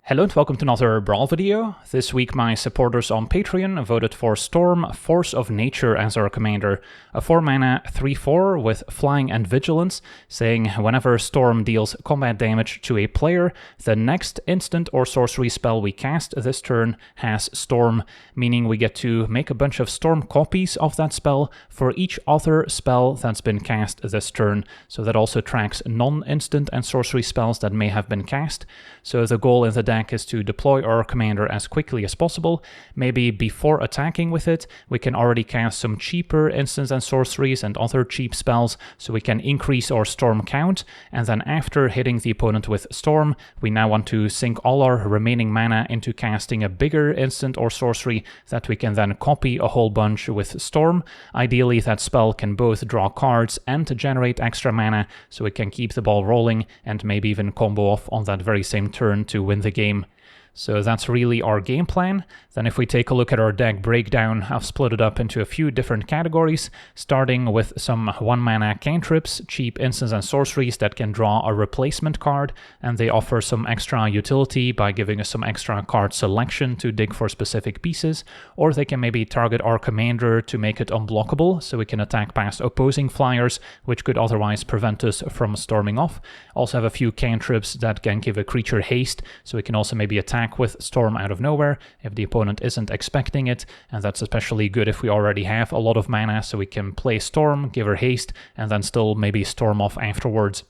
Hello and welcome to another Brawl video. This week my supporters on Patreon voted for Storm, Force of Nature as our commander, a 4-mana 3/4 with Flying and Vigilance, saying whenever Storm deals combat damage to a player, the next instant or sorcery spell we cast this turn has Storm, meaning we get to make a bunch of Storm copies of that spell for each other spell that's been cast this turn. So that also tracks non-instant and sorcery spells that may have been cast. So the goal in the deck is to deploy our commander as quickly as possible. Maybe before attacking with it, we can already cast some cheaper instants and sorceries and other cheap spells so we can increase our Storm count, and then after hitting the opponent with Storm, we now want to sink all our remaining mana into casting a bigger instant or sorcery that we can then copy a whole bunch with Storm. Ideally, that spell can both draw cards and generate extra mana, so we can keep the ball rolling and maybe even combo off on that very same turn to win the game. So that's really our game plan. Then if we take a look at our deck breakdown, I've split it up into a few different categories, starting with some 1-mana cantrips, cheap instants and sorceries that can draw a replacement card, and they offer some extra utility by giving us some extra card selection to dig for specific pieces, or they can maybe target our commander to make it unblockable, so we can attack past opposing flyers, which could otherwise prevent us from storming off. Also have a few cantrips that can give a creature haste, so we can also maybe attack with Storm out of nowhere if the opponent isn't expecting it, and that's especially good if we already have a lot of mana, so we can play Storm, give her haste, and then still maybe storm off afterwards.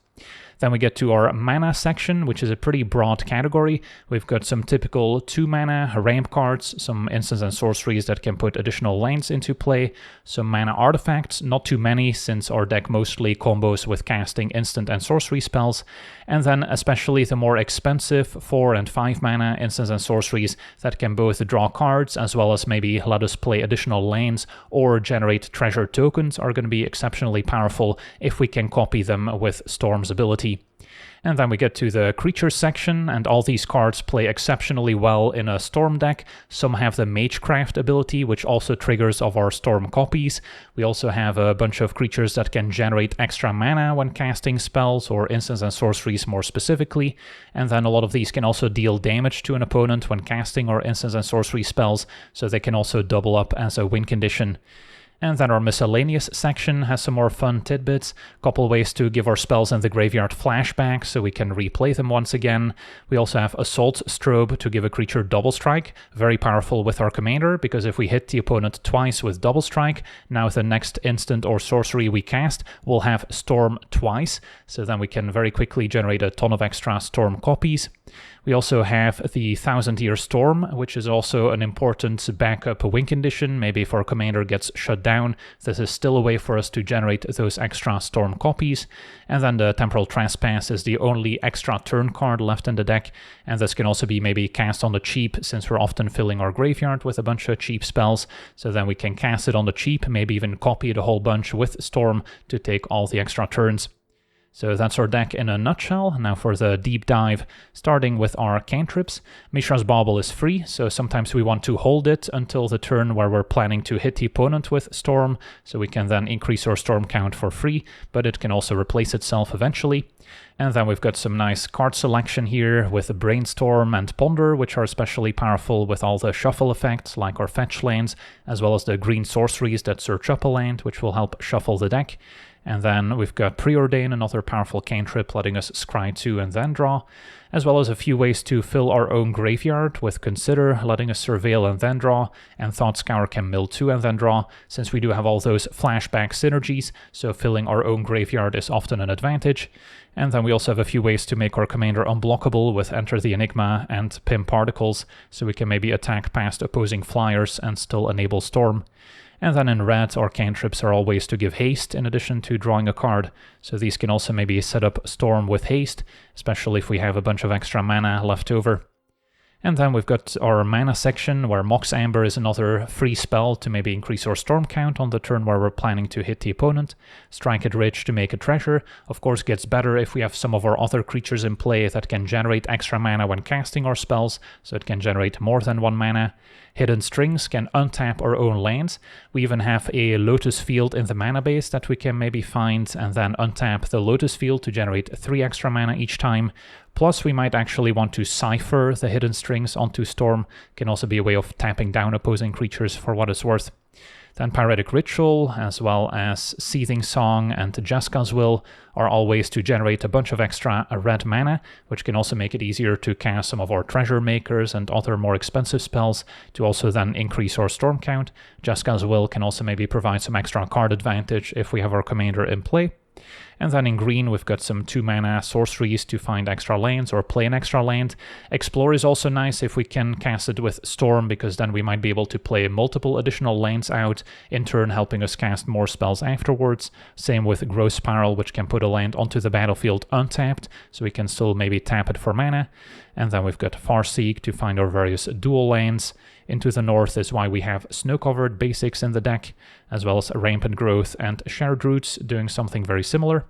Then we get to our mana section, which is a pretty broad category. We've got some typical 2-mana ramp cards, some instants and sorceries that can put additional lands into play, some mana artifacts, not too many since our deck mostly combos with casting instant and sorcery spells, and then especially the more expensive 4 and 5-mana instants and sorceries that can both draw cards as well as maybe let us play additional lands or generate treasure tokens are going to be exceptionally powerful if we can copy them with Storm's ability. And then we get to the creature section, and all these cards play exceptionally well in a Storm deck. Some have the Magecraft ability, which also triggers of our Storm copies. We also have a bunch of creatures that can generate extra mana when casting spells, or instants and sorceries more specifically. And then a lot of these can also deal damage to an opponent when casting or instants and sorcery spells, so they can also double up as a win condition. And then our miscellaneous section has some more fun tidbits, couple ways to give our spells in the graveyard flashback so we can replay them once again. We also have Assault Strobe to give a creature double strike, very powerful with our commander, because if we hit the opponent twice with double strike, now the next instant or sorcery we cast will have Storm twice, so then we can very quickly generate a ton of extra Storm copies. We also have the 1000-Year Storm, which is also an important backup win condition. Maybe if our commander gets shut down, this is still a way for us to generate those extra Storm copies. And then the Temporal Trespass is the only extra turn card left in the deck, and this can also be maybe cast on the cheap, since we're often filling our graveyard with a bunch of cheap spells, so then we can cast it on the cheap, maybe even copy it a whole bunch with Storm to take all the extra turns. So that's our deck in a nutshell. Now for the deep dive, starting with our cantrips. Mishra's Bauble is free, so sometimes we want to hold it until the turn where we're planning to hit the opponent with Storm, so we can then increase our Storm count for free, but it can also replace itself eventually. And then we've got some nice card selection here with Brainstorm and Ponder, which are especially powerful with all the shuffle effects like our fetch lands, as well as the green sorceries that search up a land, which will help shuffle the deck. And then we've got Preordain, another powerful cantrip letting us scry 2 and then draw, as well as a few ways to fill our own graveyard with Consider, letting us surveil and then draw, and Thought Scour can mill 2 and then draw, since we do have all those flashback synergies, so filling our own graveyard is often an advantage. And then we also have a few ways to make our commander unblockable with Enter the Enigma and Pim Particles, so we can maybe attack past opposing flyers and still enable Storm. And then in red, our cantrips are all ways to give haste in addition to drawing a card, so these can also maybe set up Storm with haste, especially if we have a bunch of extra mana left over. And then we've got our mana section, where Mox Amber is another free spell to maybe increase our Storm count on the turn where we're planning to hit the opponent. Strike it Rich to make a treasure. Of course, gets better if we have some of our other creatures in play that can generate extra mana when casting our spells, so it can generate more than 1 mana. Hidden Strings can untap our own lands. We even have a Lotus Field in the mana base that we can maybe find and then untap the Lotus Field to generate 3 extra mana each time. Plus, we might actually want to cipher the hidden strings onto Storm. Can also be a way of tapping down opposing creatures for what it's worth. Then Pyretic Ritual, as well as Seething Song and Jeska's Will, are all ways to generate a bunch of extra red mana, which can also make it easier to cast some of our Treasure Makers and other more expensive spells to also then increase our Storm count. Jeska's Will can also maybe provide some extra card advantage if we have our commander in play. And then in green, we've got some 2-mana sorceries to find extra lands or play an extra land. Explore is also nice if we can cast it with Storm, because then we might be able to play multiple additional lands out, in turn helping us cast more spells afterwards. Same with Growth Spiral, which can put a land onto the battlefield untapped, so we can still maybe tap it for mana. And then we've got Farseek to find our various dual lands. Into the north is why we have snow-covered basics in the deck, as well as Rampant Growth and Shared Roots doing something very similar.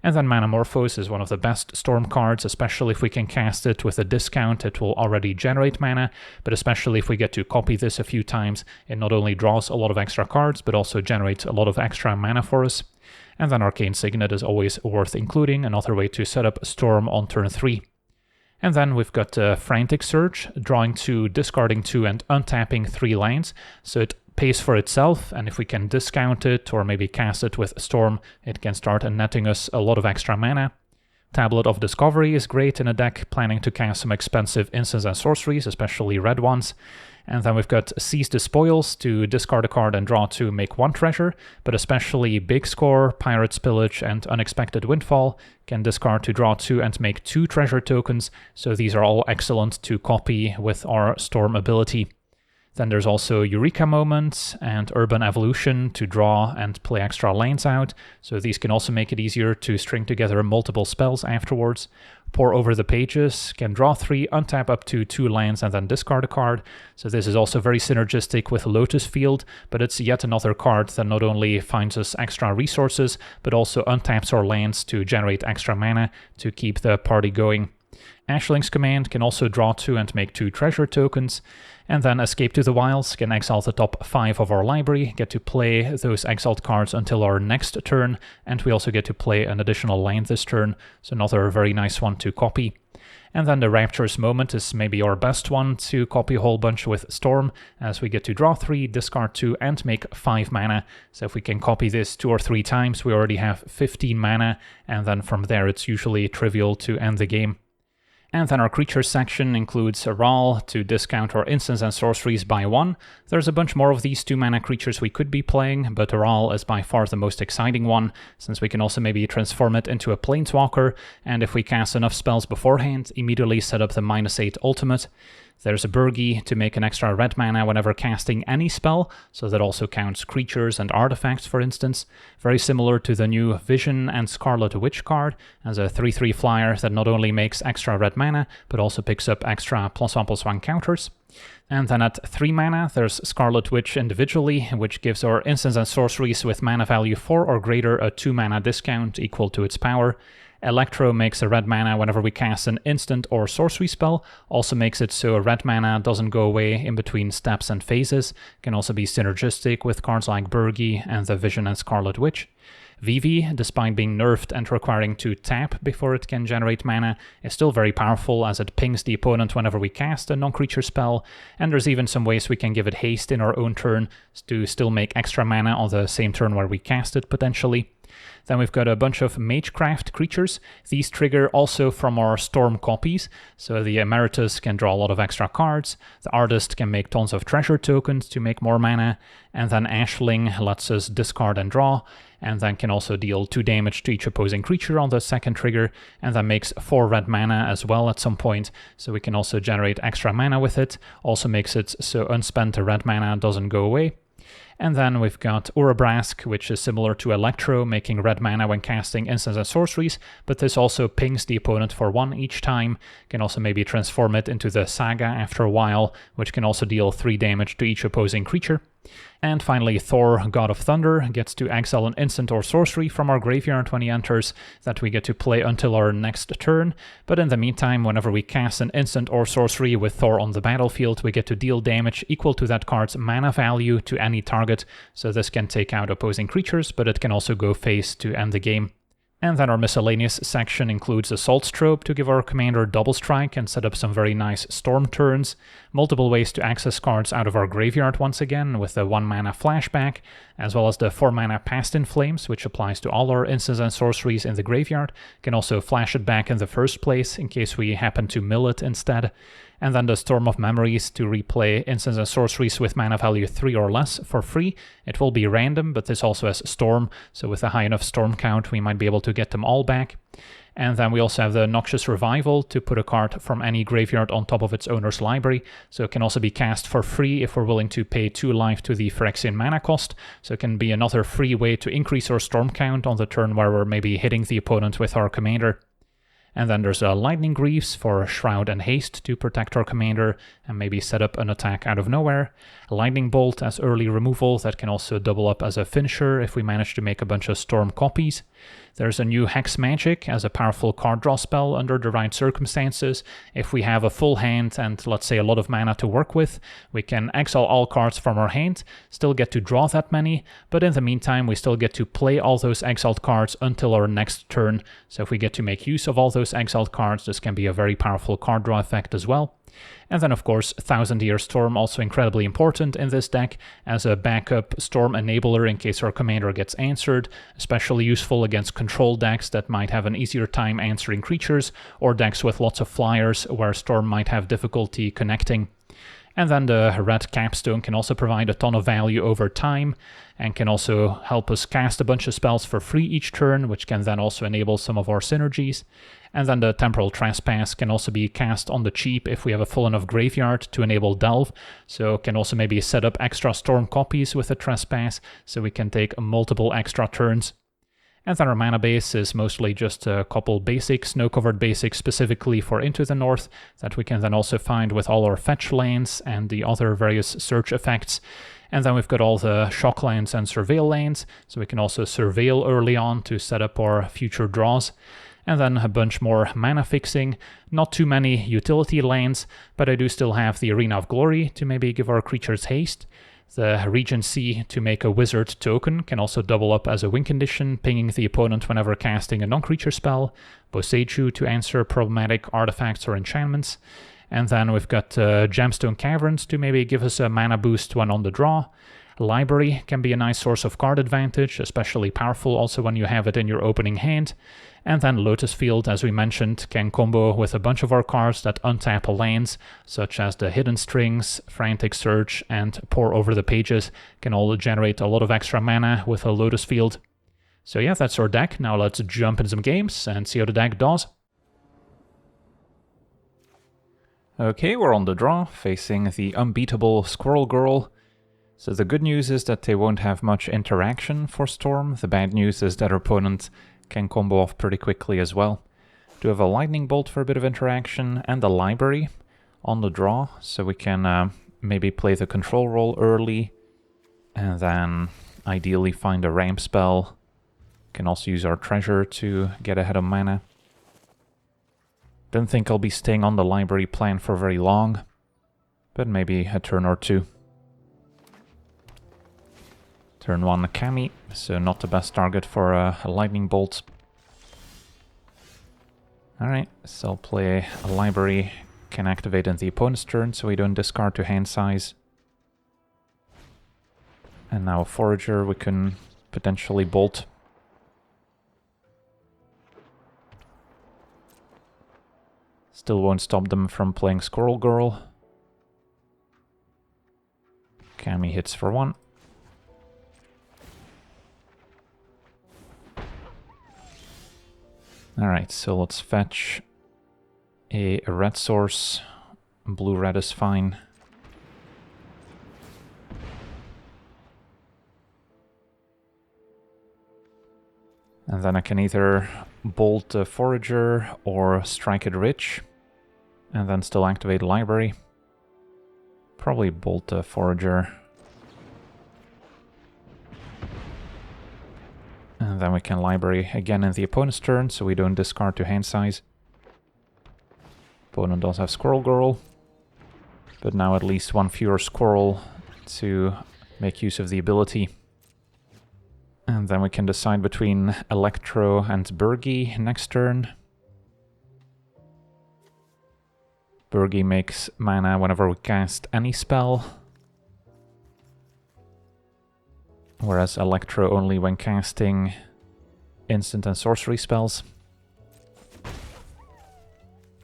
And then Manamorphose is one of the best Storm cards, especially if we can cast it with a discount. It will already generate mana, but especially if we get to copy this a few times, it not only draws a lot of extra cards, but also generates a lot of extra mana for us. And then Arcane Signet is always worth including, another way to set up Storm on turn 3. And then we've got Frantic Surge, drawing 2, discarding 2, and untapping 3 lands. So it pays for itself, and if we can discount it or maybe cast it with Storm, it can start netting us a lot of extra mana. Tablet of Discovery is great in a deck planning to cast some expensive instants and sorceries, especially red ones. And then we've got Seize the Spoils to discard a card and draw 2, make 1 treasure, but especially Big Score, Pirate's Pillage, and Unexpected Windfall can discard to draw 2 and make 2 treasure tokens, so these are all excellent to copy with our Storm ability. Then there's also Eureka Moment and Urban Evolution to draw and play extra lands out, so these can also make it easier to string together multiple spells afterwards. Pour Over the Pages can draw 3, untap up to 2 lands and then discard a card, so this is also very synergistic with Lotus Field, but it's yet another card that not only finds us extra resources, but also untaps our lands to generate extra mana to keep the party going. Ashling's Command can also draw 2 and make 2 treasure tokens, and then Escape to the Wilds can exile the top 5 of our library, get to play those exiled cards until our next turn, and we also get to play an additional land this turn, so another very nice one to copy. And then the Rapturous Moment is maybe our best one to copy a whole bunch with Storm, as we get to draw 3, discard 2, and make 5 mana. So if we can copy this 2 or 3 times, we already have 15 mana, and then from there it's usually trivial to end the game. And then our creatures section includes a Brawl to discount our instants and sorceries by 1. There's a bunch more of these 2-mana creatures we could be playing, but Brawl is by far the most exciting one, since we can also maybe transform it into a Planeswalker, and if we cast enough spells beforehand, immediately set up the -8 ultimate. There's a Burgi to make an extra red mana whenever casting any spell, so that also counts creatures and artifacts, for instance. Very similar to the new Vision and Scarlet Witch card, as a 3/3 flyer that not only makes extra red mana, but also picks up extra +1/+1 counters. And then at 3 mana, there's Scarlet Witch individually, which gives our instants and sorceries with mana value 4 or greater a 2-mana discount equal to its power. Electro makes a red mana whenever we cast an instant or sorcery spell, also makes it so a red mana doesn't go away in between steps and phases, can also be synergistic with cards like Burgi and the Vision and Scarlet Witch. Vivi, despite being nerfed and requiring to tap before it can generate mana, is still very powerful as it pings the opponent whenever we cast a non-creature spell, and there's even some ways we can give it haste in our own turn to still make extra mana on the same turn where we cast it, potentially. Then we've got a bunch of Magecraft creatures. These trigger also from our Storm copies, so the Emeritus can draw a lot of extra cards, the Artist can make tons of treasure tokens to make more mana, and then Ashling lets us discard and draw, and then can also deal 2 damage to each opposing creature on the second trigger, and that makes 4 red mana as well at some point, so we can also generate extra mana with it, also makes it so unspent red mana doesn't go away. And then we've got Urabrask, which is similar to Electro, making red mana when casting instants and sorceries, but this also pings the opponent for 1 each time, can also maybe transform it into the Saga after a while, which can also deal 3 damage to each opposing creature. And finally, Thor, God of Thunder, gets to exile an instant or sorcery from our graveyard when he enters that we get to play until our next turn, but in the meantime, whenever we cast an instant or sorcery with Thor on the battlefield, we get to deal damage equal to that card's mana value to any target, so this can take out opposing creatures, but it can also go face to end the game. And then our miscellaneous section includes a Salt Strobe to give our commander double strike and set up some very nice storm turns, multiple ways to access cards out of our graveyard once again with the 1 mana flashback, as well as the 4 mana Past in Flames, which applies to all our instants and sorceries in the graveyard. Can also flash it back in the first place in case we happen to mill it instead. And then the Storm of Memories to replay instants and sorceries with mana value 3 or less for free. It will be random, but this also has Storm, so with a high enough Storm count we might be able to get them all back. And then we also have the Noxious Revival to put a card from any graveyard on top of its owner's library, so it can also be cast for free if we're willing to pay 2 life to the Phyrexian mana cost, so it can be another free way to increase our Storm count on the turn where we're maybe hitting the opponent with our commander. And then there's a Lightning Greaves for Shroud and Haste to protect our commander and maybe set up an attack out of nowhere. A Lightning Bolt as early removal that can also double up as a finisher if we manage to make a bunch of Storm copies. There's a new Hex Magic as a powerful card draw spell under the right circumstances. If we have a full hand and let's say a lot of mana to work with, we can exile all cards from our hand, still get to draw that many, but in the meantime we still get to play all those exiled cards until our next turn. So if we get to make use of all those exiled cards, this can be a very powerful card draw effect as well. And then of course Thousand Year Storm, also incredibly important in this deck as a backup Storm enabler in case our commander gets answered, especially useful against control decks that might have an easier time answering creatures, or decks with lots of flyers where Storm might have difficulty connecting. And then the red capstone can also provide a ton of value over time and can also help us cast a bunch of spells for free each turn, which can then also enable some of our synergies. And then the Temporal Trespass can also be cast on the cheap if we have a full enough graveyard to enable Delve, so can also maybe set up extra Storm copies with the Trespass, so we can take multiple extra turns. And then our mana base is mostly just a couple basics, snow-covered basics specifically for Into the North, that we can then also find with all our fetch lands and the other various search effects. And then we've got all the shock lands and surveil lands, so we can also surveil early on to set up our future draws. And then a bunch more mana fixing, not too many utility lands, but I do still have the Arena of Glory to maybe give our creatures haste. The Regency to make a wizard token can also double up as a win condition, pinging the opponent whenever casting a non-creature spell. Boseiju to answer problematic artifacts or enchantments. And then we've got Gemstone Caverns to maybe give us a mana boost when on the draw. Library can be a nice source of card advantage, especially powerful also when you have it in your opening hand. And then Lotus Field, as we mentioned, can combo with a bunch of our cards that untap lands, such as the Hidden Strings, Frantic Search, and Pore Over the Pages, can all generate a lot of extra mana with a Lotus Field. So yeah, that's our deck. Now let's jump into some games and see how the deck does. Okay, we're on the draw, facing the unbeatable Squirrel Girl. So the good news is that they won't have much interaction for Storm. The bad news is that our opponent can combo off pretty quickly as well. Do have a Lightning Bolt for a bit of interaction and a Library on the draw, so we can maybe play the control role early and then ideally find a ramp spell. Can also use our treasure to get ahead of mana. Don't think I'll be staying on the Library plan for very long, but maybe a turn or two. Turn 1 Kami, so not the best target for a Lightning Bolt. Alright, so I'll play a Library, can activate in the opponent's turn so we don't discard to hand size. And now a Forager we can potentially bolt. Still won't stop them from playing Squirrel Girl. Kami hits for 1. Alright, so let's fetch a red source. Blue-red is fine. And then I can either bolt a Forager or strike it rich, and then still activate Library. Probably bolt a Forager. And then we can Library again in the opponent's turn, so we don't discard to hand size. Opponent does have Squirrel Girl, but now at least one fewer Squirrel to make use of the ability. And then we can decide between Electro and Burgi next turn. Burgi makes mana whenever we cast any spell, whereas Electro only when casting instant and sorcery spells.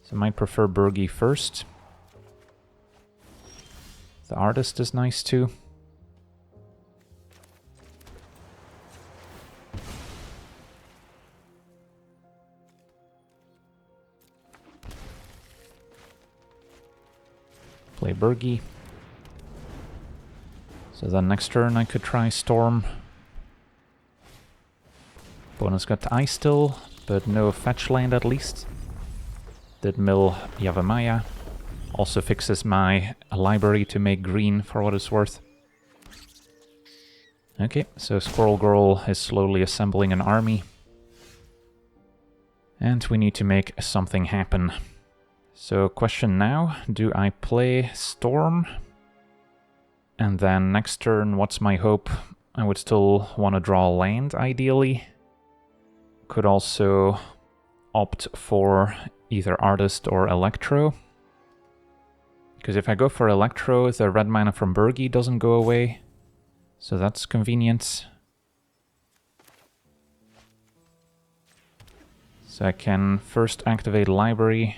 So I might prefer Burgi first. The Artist is nice too. Play Burgi. So then next turn I could try Storm. Opponent's got Ice still, but no fetch land at least. Did mill Yavimaya. Also fixes my library to make green for what it's worth. Okay, so Squirrel Girl is slowly assembling an army. And we need to make something happen. So question now, do I play Storm? And then next turn, what's my hope? I would still want to draw land, ideally. Could also opt for either Artist or Electro. Because if I go for Electro, the red mana from Burgi doesn't go away. So that's convenient. So I can first activate Library.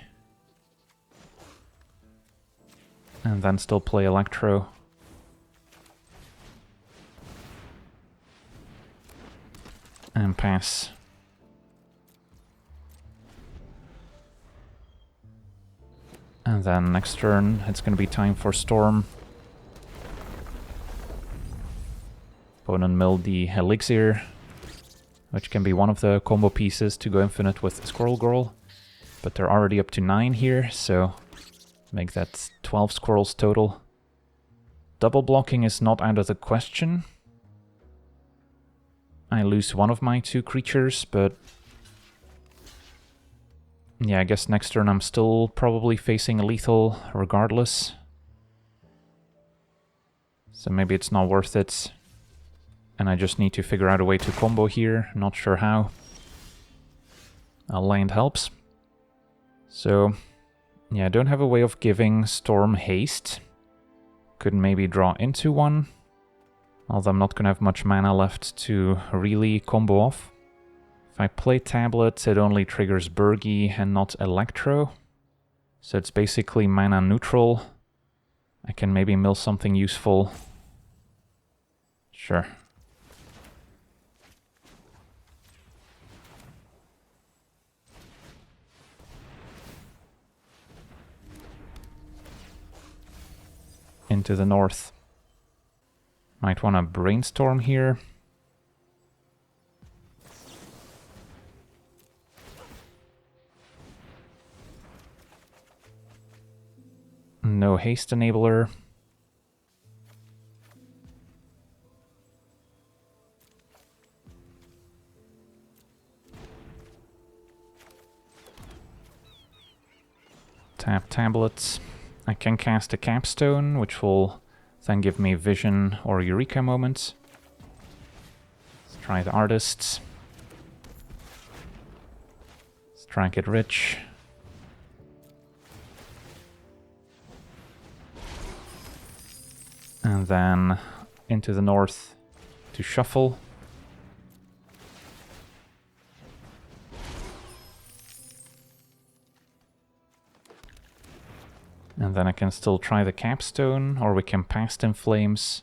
And then still play Electro. And pass. And then next turn, it's going to be time for Storm. Opponent milled the Elixir, which can be one of the combo pieces to go infinite with Squirrel Girl. But they're already up to 9 here, so make that 12 squirrels total. Double blocking is not out of the question. I lose one of my 2 creatures, but yeah, I guess next turn I'm still probably facing a lethal regardless. So maybe it's not worth it. And I just need to figure out a way to combo here, not sure how. A land helps. So yeah, I don't have a way of giving Storm haste. Could maybe draw into one. Although I'm not going to have much mana left to really combo off. If I play Tablet, it only triggers Burgi and not Electro. So it's basically mana neutral. I can maybe mill something useful. Sure. Into the north. Might want to brainstorm here. No haste enabler. Tap tablets. I can cast a capstone, which will then give me vision or eureka moments. Let's try the artists. Strike it rich. And then into the north to shuffle. And then I can still try the capstone, or we can Past in Flames.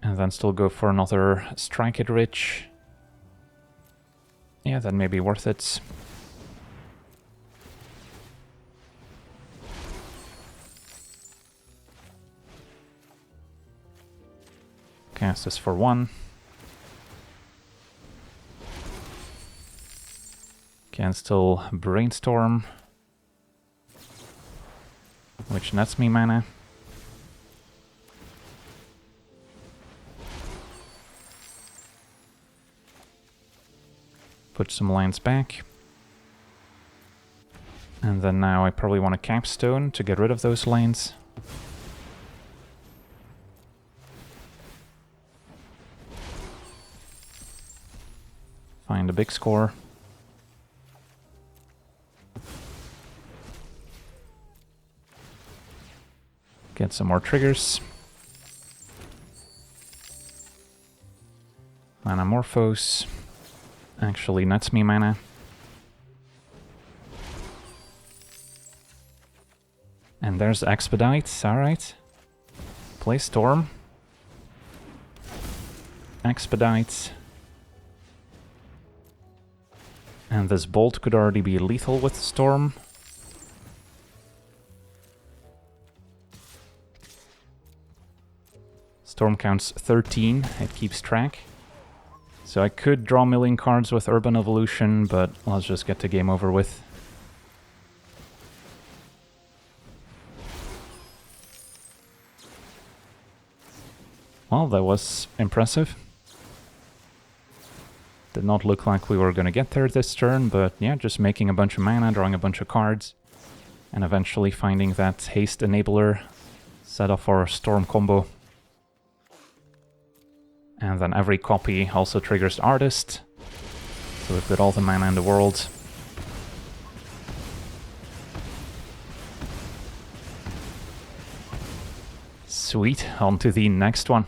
And then still go for another Strike It Rich. Yeah, that may be worth it. Cast this for 1. Can still Brainstorm, which nets me mana. Put some lands back. And then now I probably want a capstone to get rid of those lands. find a big score. Get some more triggers. Manamorphose. Actually nets me mana. And there's Expedite, alright. Play Storm. Expedite. And this Bolt could already be lethal with Storm. Storm counts 13, it keeps track. So I could draw a million cards with Urban Evolution, but let's just get the game over with. Well, that was impressive. Did not look like we were going to get there this turn, but yeah, just making a bunch of mana, drawing a bunch of cards, and eventually finding that haste enabler set up for a Storm combo. And then every copy also triggers Artist, so we've got all the mana in the world. Sweet, on to the next one.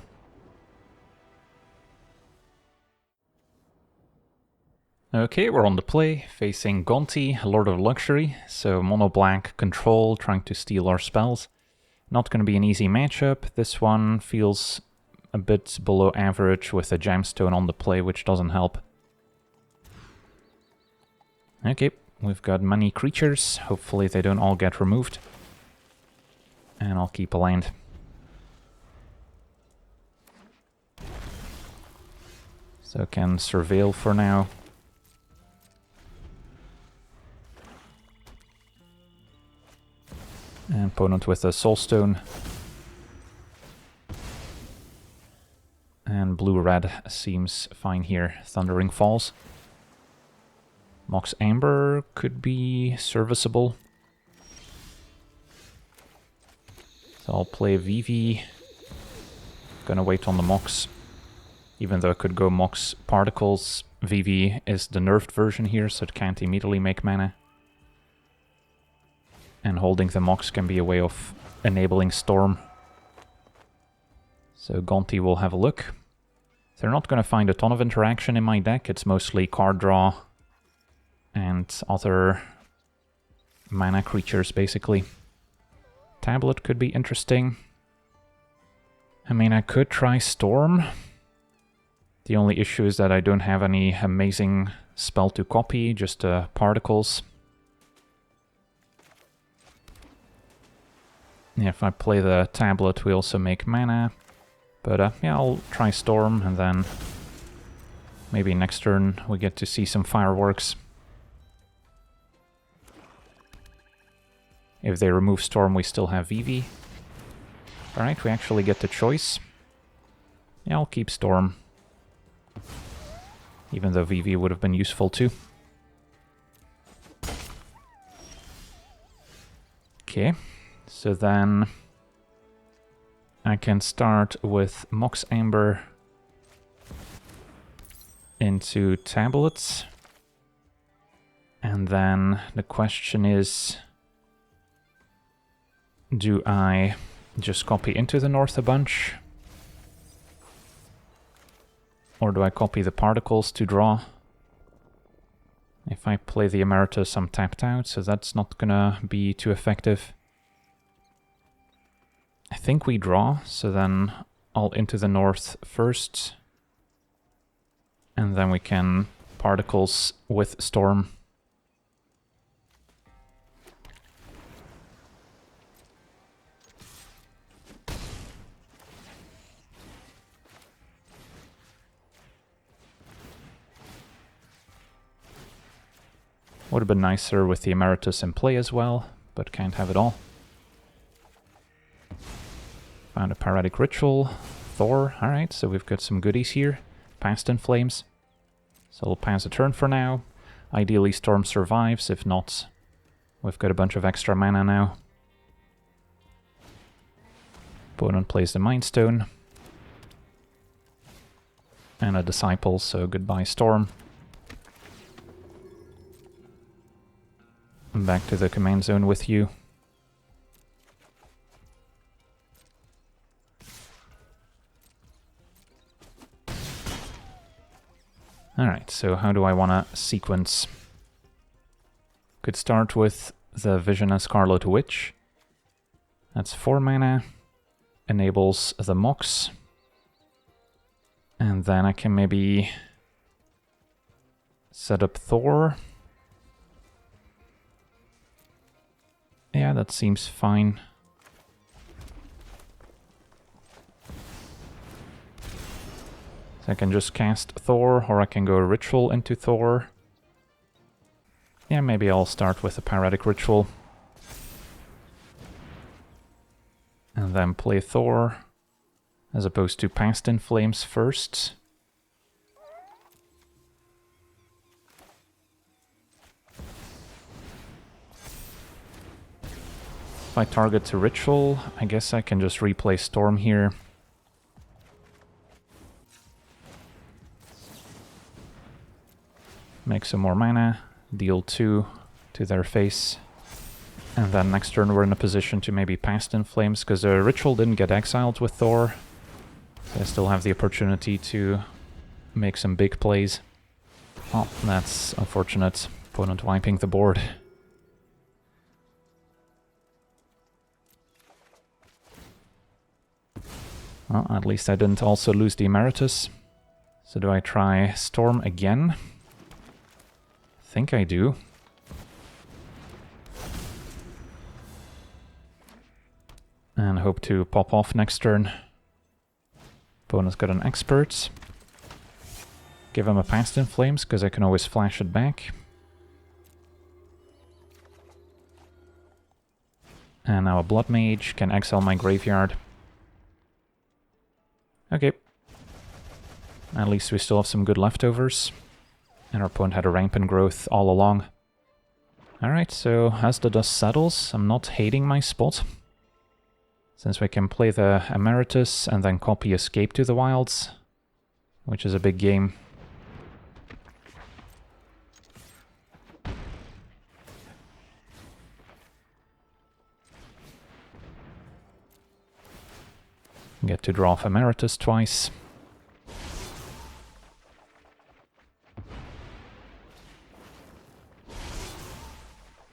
Okay, we're on the play, facing Gonti, Lord of Luxury, so mono black control, trying to steal our spells. Not going to be an easy matchup. This one feels a bit below average with a gemstone on the play, which doesn't help. Okay, we've got many creatures, hopefully they don't all get removed. And I'll keep a land. So can surveil for now. And opponent with a Soulstone. And blue-red seems fine here. Thundering Falls. Mox Amber could be serviceable. So I'll play Vivi. Gonna wait on the Mox. Even though I could go Mox Particles, Vivi is the nerfed version here, so it can't immediately make mana. And holding the Mox can be a way of enabling Storm. So Gonti will have a look. They're not going to find a ton of interaction in my deck, it's mostly card draw and other mana creatures, basically. Tablet could be interesting. I mean, I could try Storm. The only issue is that I don't have any amazing spell to copy, just Particles. Yeah, if I play the tablet, we also make mana. But yeah, I'll try Storm, and then maybe next turn we get to see some fireworks. If they remove Storm, we still have Vivi. Alright, we actually get the choice. Yeah, I'll keep Storm. Even though Vivi would have been useful too. Okay. So then I can start with Mox Amber into tablets. And then the question is, do I just copy into the north a bunch? Or do I copy the Particles to draw? If I play the Emeritus, I'm tapped out, so that's not gonna be too effective. I think we draw, so then I'll into the north first. And then we can Particles with Storm. Would have been nicer with the Emeritus in play as well, but can't have it all. Found a Paratic Ritual, Thor, alright, so we've got some goodies here. Past in Flames. So we'll pass a turn for now. Ideally Storm survives, if not, we've got a bunch of extra mana now. Opponent plays the Mind Stone. And a Disciple, so goodbye Storm. back to the command zone with you. Alright, so how do I want to sequence? Could start with the Vision and Scarlet Witch. That's 4 mana. Enables the Mox. And then I can maybe set up Thor. Yeah, that seems fine. So I can just cast Thor, or I can go Ritual into Thor. Yeah, maybe I'll start with a Pyretic Ritual. And then play Thor, as opposed to Past in Flames first. If I target to Ritual, I guess I can just replay Storm here. Make some more mana, deal 2 to their face. And then next turn we're in a position to maybe Past in Flames, because the Ritual didn't get exiled with Thor. So I still have the opportunity to make some big plays. Oh, that's unfortunate. Opponent wiping the board. Well, at least I didn't also lose the Emeritus. So do I try Storm again? I think I do. And hope to pop off next turn. Opponent's got an Expert. Give him a Past in Flames, because I can always flash it back. And now a Blood Mage can exile my graveyard. Okay. At least we still have some good leftovers. And our opponent had a Rampant Growth all along. Alright, so as the dust settles, I'm not hating my spot. Since we can play the Emeritus and then copy Escape to the Wilds, which is a big game. Get to draw off Emeritus twice.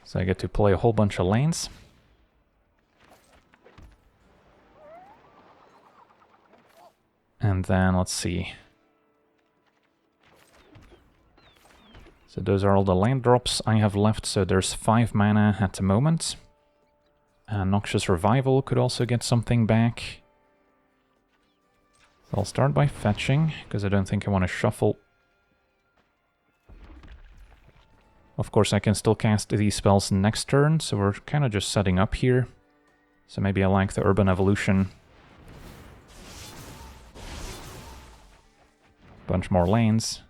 So I get to play a whole bunch of lanes. And then, let's see. So those are all the land drops I have left, so there's 5 mana at the moment. Noxious Revival could also get something back. So I'll start by fetching, because I don't think I want to shuffle. Of course, I can still cast these spells next turn, so we're kind of just setting up here. So maybe I like the Urban Evolution. Bunch more lanes.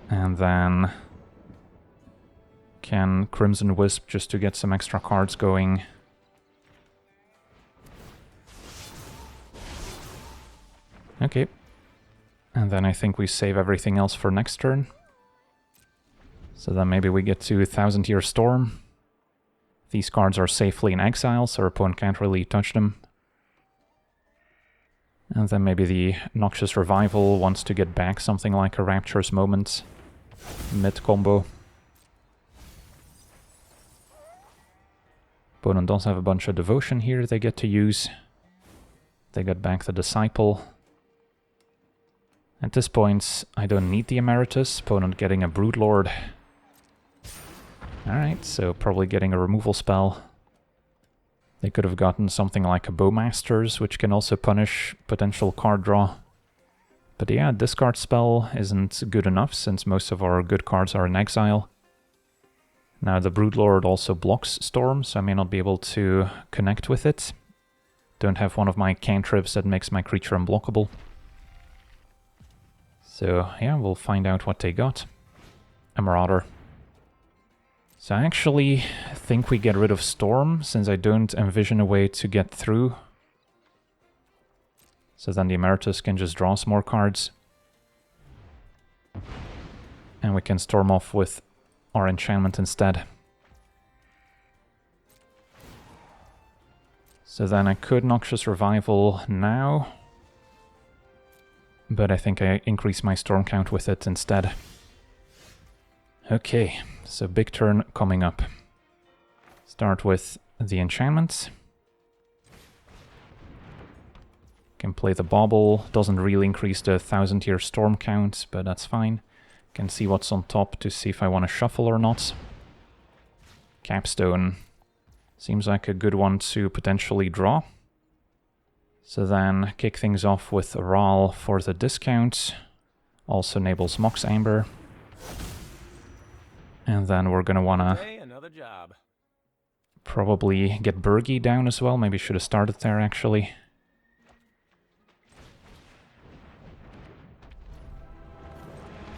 And then can Crimson Wisp just to get some extra cards going. Okay. And then I think we save everything else for next turn. So then maybe we get to 1000 Year Storm. These cards are safely in exile, so our opponent can't really touch them. And then maybe the Noxious Revival wants to get back something like a Rapturous Moment mid-combo. Opponent does have a bunch of Devotion here they get to use. They get back the Disciple. At this point, I don't need the Emeritus. Opponent getting a Broodlord. Alright, so probably getting a removal spell. They could have gotten something like a Bowmasters, which can also punish potential card draw. But yeah, discard spell isn't good enough, since most of our good cards are in exile. Now the Broodlord also blocks Storm, so I may not be able to connect with it. Don't have one of my cantrips that makes my creature unblockable. So yeah, we'll find out what they got. A Marauder. So I actually think we get rid of Storm, since I don't envision a way to get through. So then the Emeritus can just draw some more cards. And we can storm off with our enchantment instead. So then I could Noxious Revival now, but I think I increase my storm count with it instead. Okay, so big turn coming up. Start with the enchantment. Can play the Bauble, doesn't really increase the 1000-year storm count, but that's fine. Can see what's on top to see if I want to shuffle or not. Capstone seems like a good one to potentially draw. So then kick things off with Brawl for the discount. Also enables Mox Amber. And then we're gonna wanna probably get Burgi down as well. Maybe should have started there actually.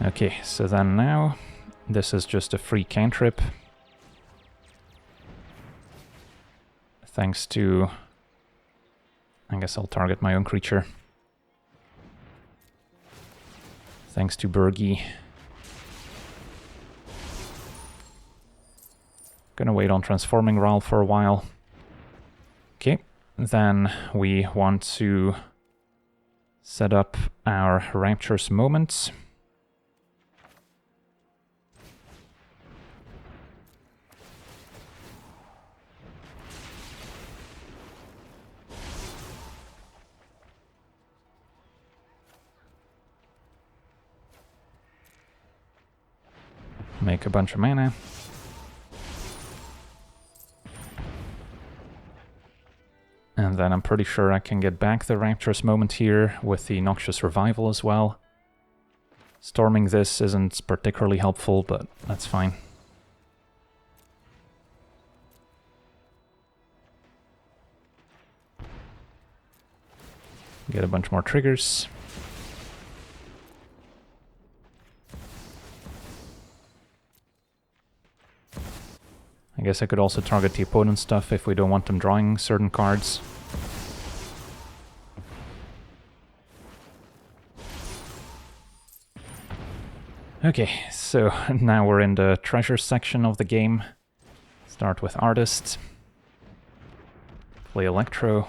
Okay, so then now this is just a free cantrip. Thanks to... I guess I'll target my own creature. Thanks to Burgi. Gonna wait on transforming Brawl for a while. Okay, then we want to set up our Rapture's Moment. Make a bunch of mana. And then I'm pretty sure I can get back the Rapturous Moment here with the Noxious Revival as well. Storming this isn't particularly helpful, but that's fine. Get a bunch more triggers. I guess I could also target the opponent's stuff if we don't want them drawing certain cards. Okay, so now we're in the treasure section of the game. Start with Artist. Play Electro.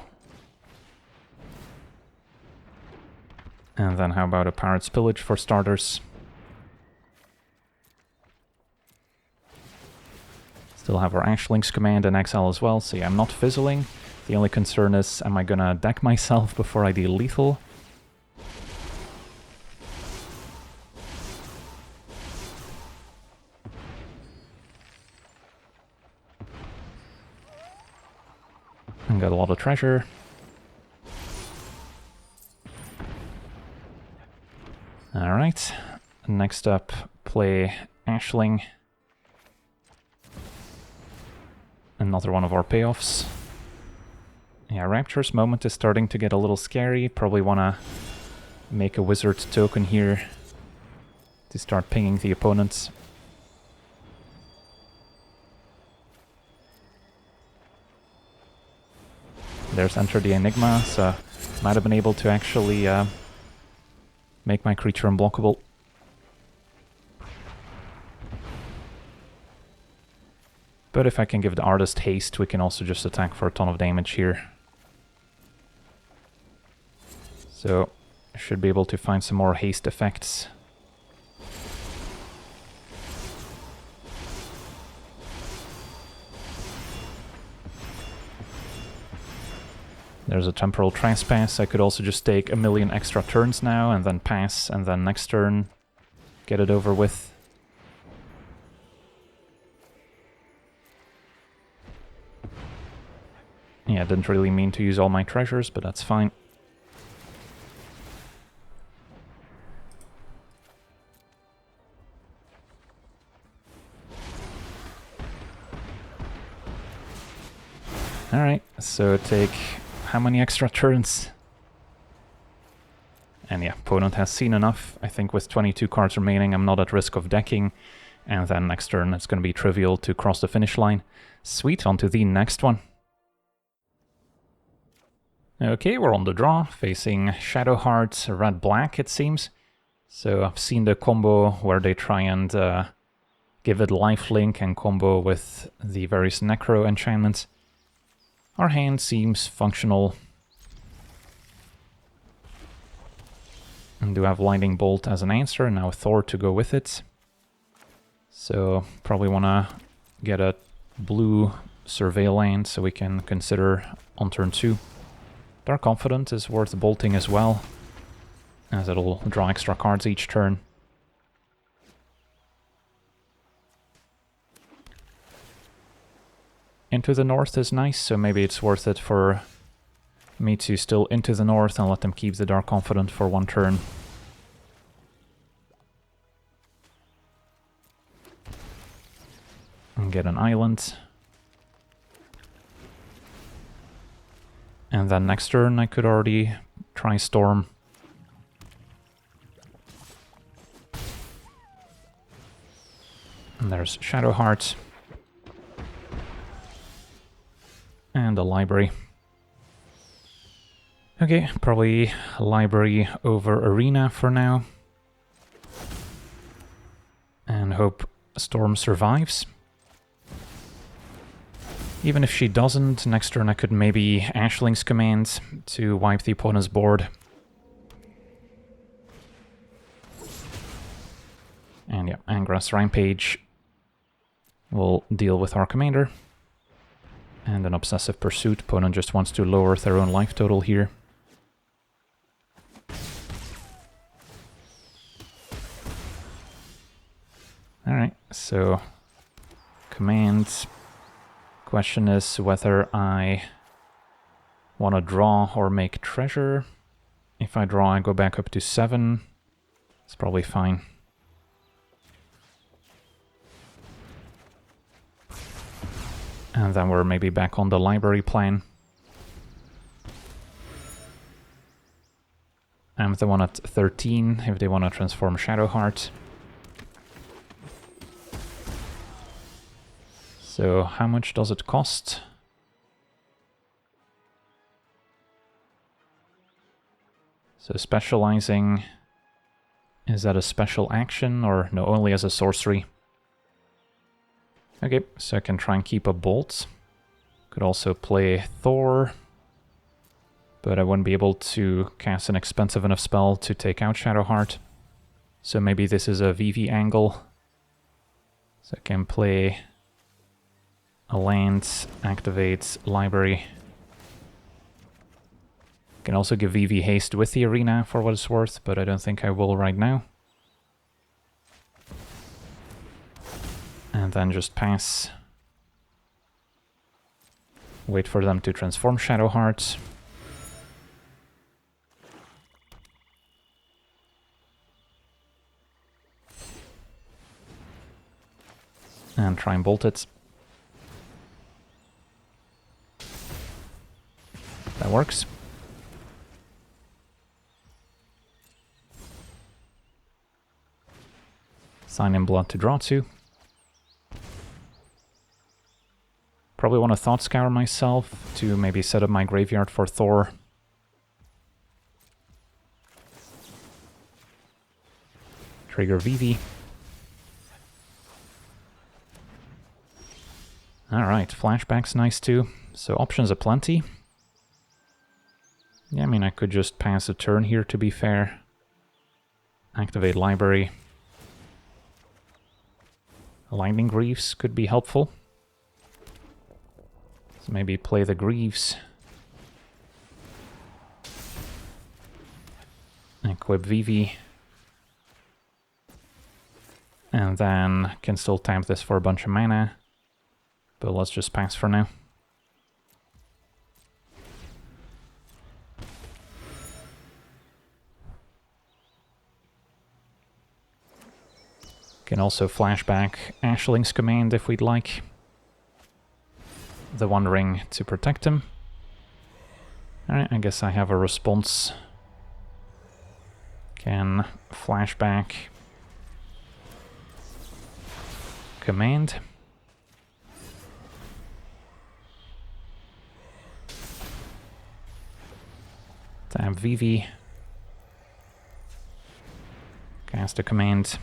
And then how about a Pirate's Pillage for starters? Still have our Ashlink's command and exile as well, so yeah, I'm not fizzling. The only concern is, am I gonna deck myself before I deal lethal? And got a lot of treasure. Alright, next up, play Ashling. Another one of our payoffs. Yeah, Rapture's Moment is starting to get a little scary. Probably want to make a wizard token here to start pinging the opponents. There's Enter the Enigma, so might have been able to actually make my creature unblockable. But if I can give the Artist haste, we can also just attack for a ton of damage here. So, I should be able to find some more haste effects. There's a Temporal Trespass. I could also just take a million extra turns now, and then pass, and then next turn get it over with. Yeah, I didn't really mean to use all my treasures, but that's fine. Alright, so take how many extra turns? And yeah, opponent has seen enough. I think with 22 cards remaining, I'm not at risk of decking. And then next turn, it's going to be trivial to cross the finish line. Sweet, on to the next one. Okay, we're on the draw, facing Shadowheart, red-black it seems. So I've seen the combo where they try and give it lifelink and combo with the various necro enchantments. Our hand seems functional. And do have Lightning Bolt as an answer, now Thor to go with it. So probably want to get a blue Surveil land so we can consider on turn 2. Dark Confidant is worth bolting as well, as it'll draw extra cards each turn. Into the North is nice, so maybe it's worth it for me to still Into the North and let them keep the Dark Confidant for one turn. And get an island. And then next turn I could already try Storm. And there's Shadowheart. And a library. Okay, probably library over arena for now. And hope Storm survives. Even if she doesn't, next turn I could maybe Ashling's Command to wipe the opponent's board. And yeah, Angra's Rampage will deal with our commander. And an Obsessive Pursuit. Opponent just wants to lower their own life total here. Alright, so commands. Question is whether I want to draw or make treasure. If I draw, I go back up to 7. It's probably fine. And then we're maybe back on the library plan. I'm the one at 13 if they want to transform Shadowheart. So how much does it cost? So specializing, is that a special action or no, only as a sorcery? Okay, so I can try and keep a bolt. Could also play Thor, but I wouldn't be able to cast an expensive enough spell to take out Shadowheart. So maybe this is a VV angle. So I can play a land, activate library. Can also give VV haste with the arena for what it's worth, but I don't think I will right now. And then just pass. Wait for them to transform Shadowheart. And try and bolt it. That works. Sign in Blood to draw 2. Probably want to Thought Scour myself to maybe set up my graveyard for Thor. Trigger VV. Alright, flashback's nice too. So options aplenty. Yeah, I mean I could just pass a turn here to be fair. Activate library. Lightning Greaves could be helpful. So maybe play the Greaves. Equip VV. And then can still tap this for a bunch of mana. But let's just pass for now. Can also flashback Ashling's Command if we'd like. The One Ring to protect him. Alright, I guess I have a response. Can flashback Command. Tap VV. Cast a command.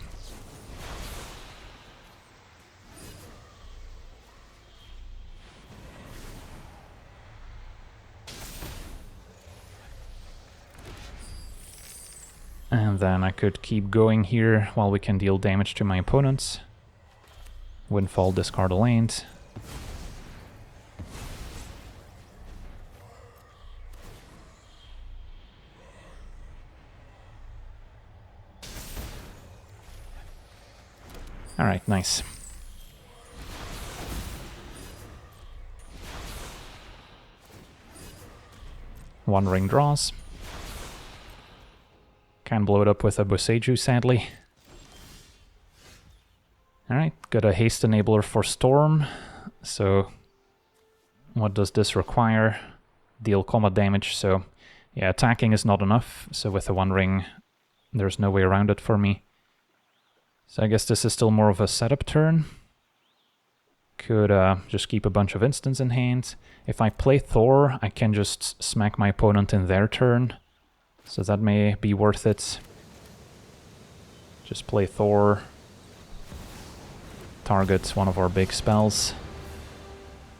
And then I could keep going here while we can deal damage to my opponents. Windfall, discard a land. Alright, nice. One ring draws. Can't blow it up with a Boseiju, sadly. Alright, got a haste enabler for Storm. So, what does this require? Deal combat damage, so yeah, attacking is not enough. So with the one ring, there's no way around it for me. So I guess this is still more of a setup turn. Could just keep a bunch of instants in hand. If I play Thor, I can just smack my opponent in their turn. So that may be worth it. Just play Thor. Target one of our big spells.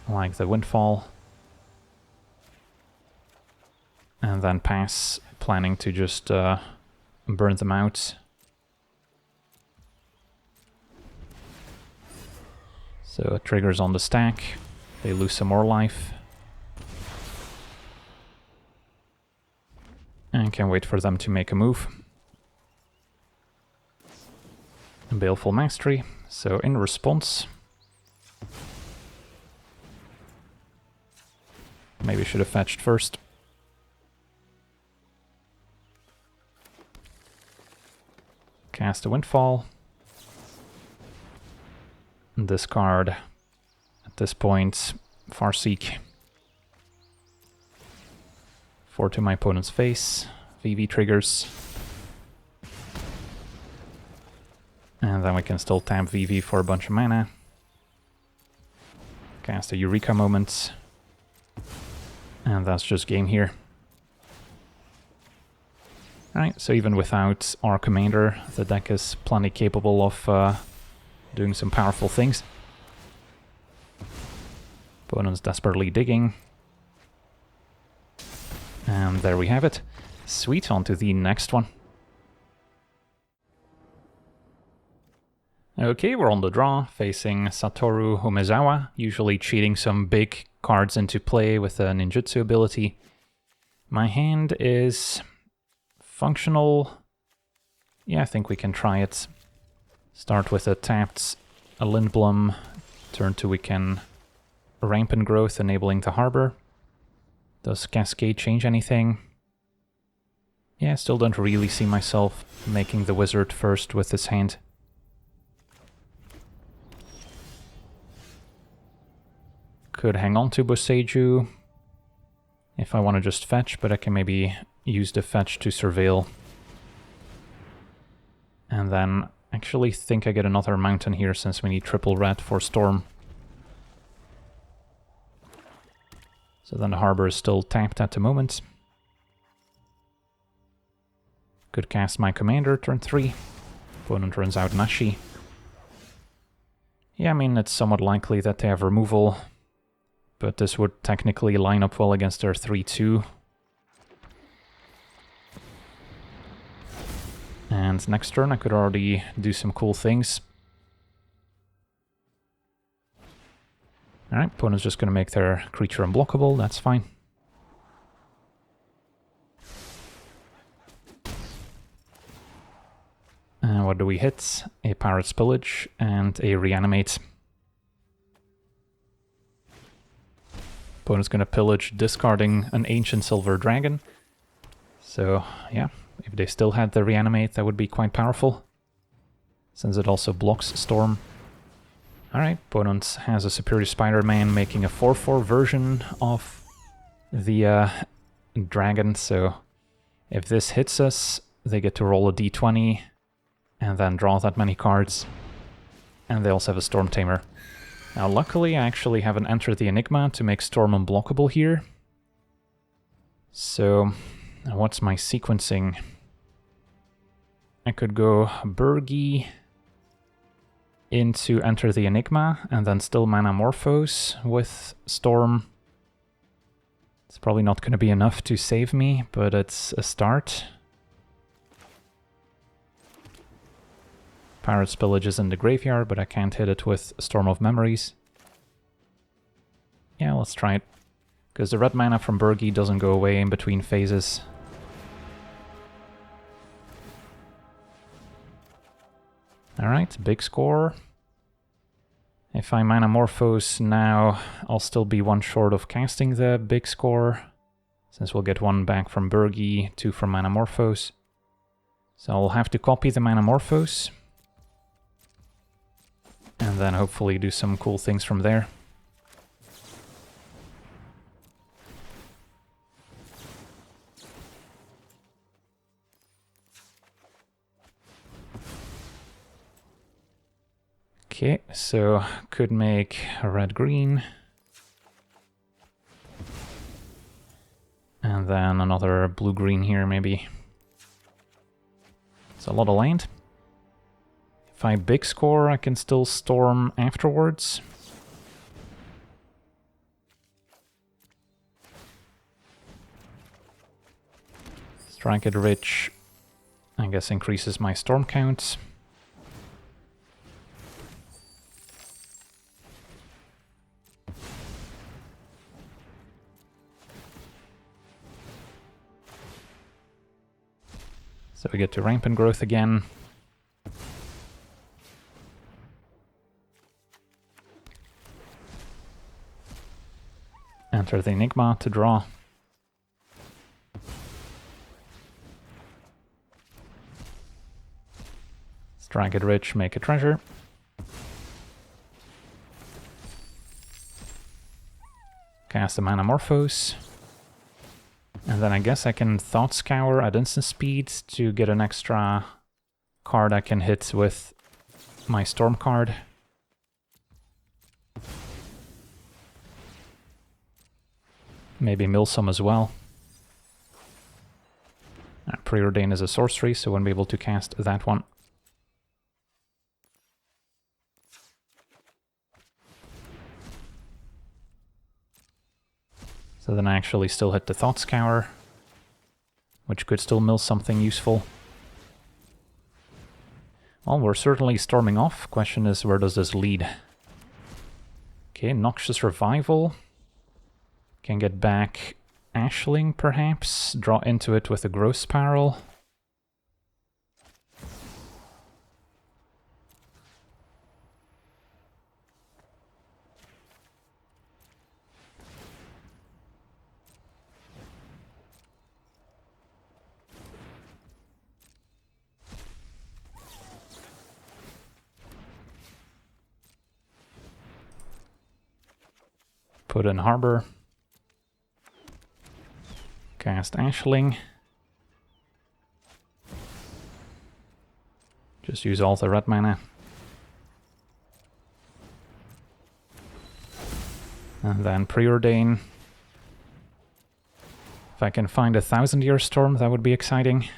Like the Windfall. And then pass, planning to just burn them out. So it triggers on the stack, they lose some more life. And can wait for them to make a move. Baleful Mastery, so in response... Maybe should have fetched first. Cast a Windfall. Discard, at this point, Farseek. 4 to my opponent's face, VV triggers. And then we can still tap VV for a bunch of mana. Cast a Eureka Moment. And that's just game here. Alright, so even without our commander, the deck is plenty capable of doing some powerful things. Opponent's desperately digging. And there we have it. Sweet, on to the next one. Okay, we're on the draw, facing Satoru Umezawa, usually cheating some big cards into play with a ninjutsu ability. My hand is functional. Yeah, I think we can try it. Start with a tapped a Lindblom. Turn 2 we can Rampant Growth, enabling the Harbor. Does Cascade change anything? Yeah, still don't really see myself making the Wizard first with this hand. Could hang on to Boseiju if I want to just fetch, but I can maybe use the fetch to surveil. And then actually think I get another mountain here since we need triple red for Storm. So then the Harbor is still tapped at the moment. Could cast my commander turn 3. Opponent runs out Nashi. Yeah, I mean, it's somewhat likely that they have removal, but this would technically line up well against their 3-2. And next turn I could already do some cool things. Alright, opponent's just going to make their creature unblockable, that's fine. And what do we hit? A Pirate's Pillage and a Reanimate. Opponent's going to pillage, discarding an Ancient Silver Dragon. So, yeah. If they still had the Reanimate, that would be quite powerful, since it also blocks Storm. Alright, opponent has a Superior Spider-Man making a 4-4 version of the dragon, so if this hits us, they get to roll a d20 and then draw that many cards. And they also have a Storm Tamer. Now luckily I actually have an Enter the Enigma to make Storm unblockable here. So... what's my sequencing? I could go Burgi into Enter the Enigma, and then still Manamorphose with Storm. It's probably not going to be enough to save me, but it's a start. Pirate's Pillage is in the graveyard, but I can't hit it with Storm of Memories. Yeah, let's try it. Because the red mana from Burgi doesn't go away in between phases. Alright, big score. If I Manamorphose now, I'll still be one short of casting the big score, since we'll get one back from Burgi, two from Manamorphose. So I'll have to copy the Manamorphose, and then hopefully do some cool things from there. Okay, so could make a red-green. And then another blue-green here, maybe. It's a lot of land. If I big score, I can still storm afterwards. Strike it rich, I guess increases my storm count. So we get to Rampant Growth again. Enter the Enigma to draw. Strike it rich, make a treasure. Cast a Manamorphose. And then I guess I can Thought Scour at instant speed to get an extra card I can hit with my Storm card. Maybe mill some as well. Preordain is a sorcery, so I won't be able to cast that one. So then I actually still hit the Thought Scour, which could still mill something useful. Well, we're certainly storming off. Question is, where does this lead? Okay, Noxious Revival. Can get back Ashling, perhaps. Draw into it with a Growth Spiral. Put in Harbor. Cast Ashling. Just use all the red mana. And then Preordain. If I can find a 1000-Year Storm, that would be exciting.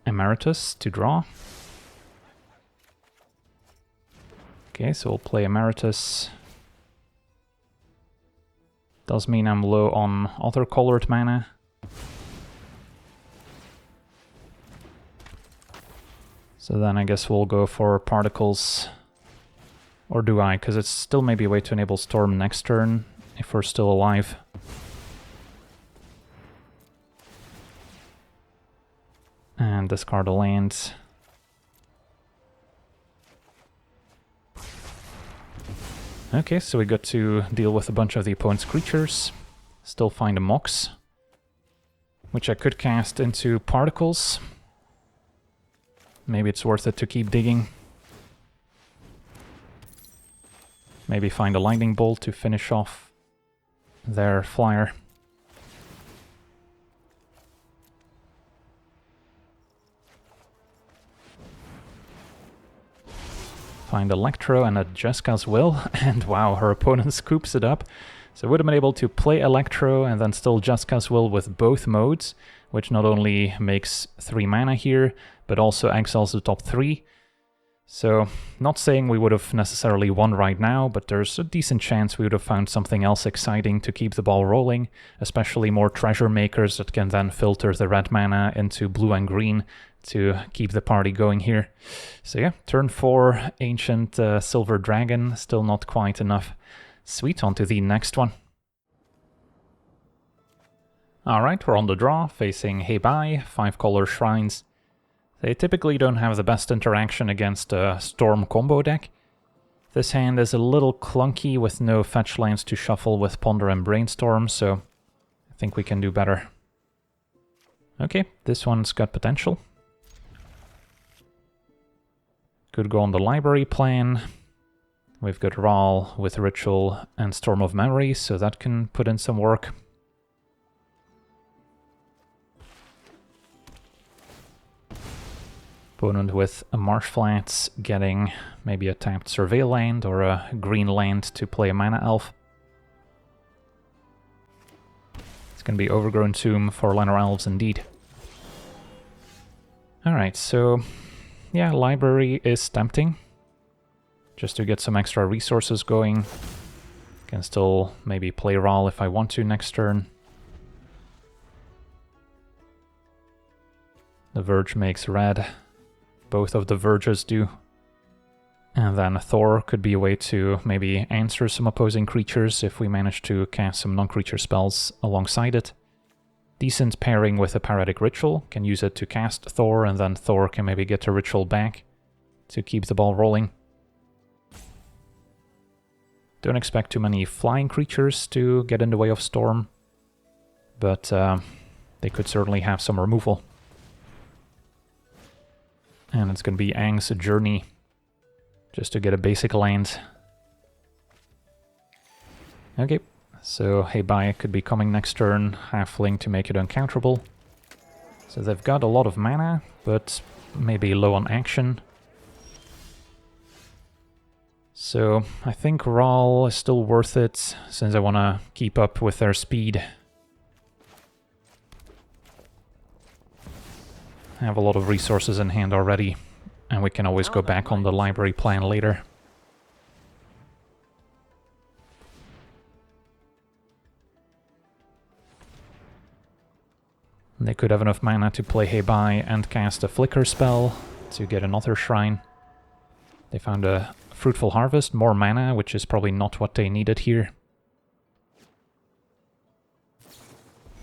Emeritus to draw. Okay, so we'll play Emeritus. Does mean I'm low on other colored mana. So then I guess we'll go for Particles. Or do I? Because it's still maybe a way to enable Storm next turn, if we're still alive. And discard a land. Okay, so we got to deal with a bunch of the opponent's creatures. Still find a Mox, which I could cast into Particles. Maybe it's worth it to keep digging. Maybe find a Lightning Bolt to finish off their flyer. Find Electro and a Jeska's Will, and wow, her opponent scoops it up. So would have been able to play Electro and then still Jeska's Will with both modes, which not only makes 3 mana here, but also exiles the top 3. So, not saying we would have necessarily won right now, but there's a decent chance we would have found something else exciting to keep the ball rolling, especially more treasure makers that can then filter the red mana into blue and green to keep the party going here. So yeah, turn 4, Ancient Silver Dragon, still not quite enough. Sweet, on to the next one. Alright, we're on the draw, facing Hei Bai, 5-color shrines. They typically don't have the best interaction against a Storm combo deck. This hand is a little clunky with no fetch lands to shuffle with Ponder and Brainstorm, so I think we can do better. Okay, this one's got potential. Could go on the library plan. We've got Brawl with Ritual and Storm of Memory, so that can put in some work. Opponent with a Marsh Flats getting maybe a tapped Surveil land or a green land to play a Mana Elf. It's going to be Overgrown Tomb for Liner Elves indeed. Alright, so yeah, library is tempting. Just to get some extra resources going. Can still maybe play Brawl if I want to next turn. The Verge makes red. Both of the Verges do. And then Thor could be a way to maybe answer some opposing creatures if we manage to cast some non-creature spells alongside it. Decent pairing with a Paratic Ritual. Can use it to cast Thor, and then Thor can maybe get a Ritual back to keep the ball rolling. Don't expect too many flying creatures to get in the way of Storm, but they could certainly have some removal. And it's going to be Aang's Journey, just to get a basic land. Okay, so Hei Bai could be coming next turn, Halfling to make it uncounterable. So they've got a lot of mana, but maybe low on action. So I think Brawl is still worth it, since I want to keep up with their speed. I have a lot of resources in hand already, and we can always go back on the library plan later. They could have enough mana to play Hei Bai and cast a Flicker spell to get another shrine. They found a Fruitful Harvest, more mana, which is probably not what they needed here.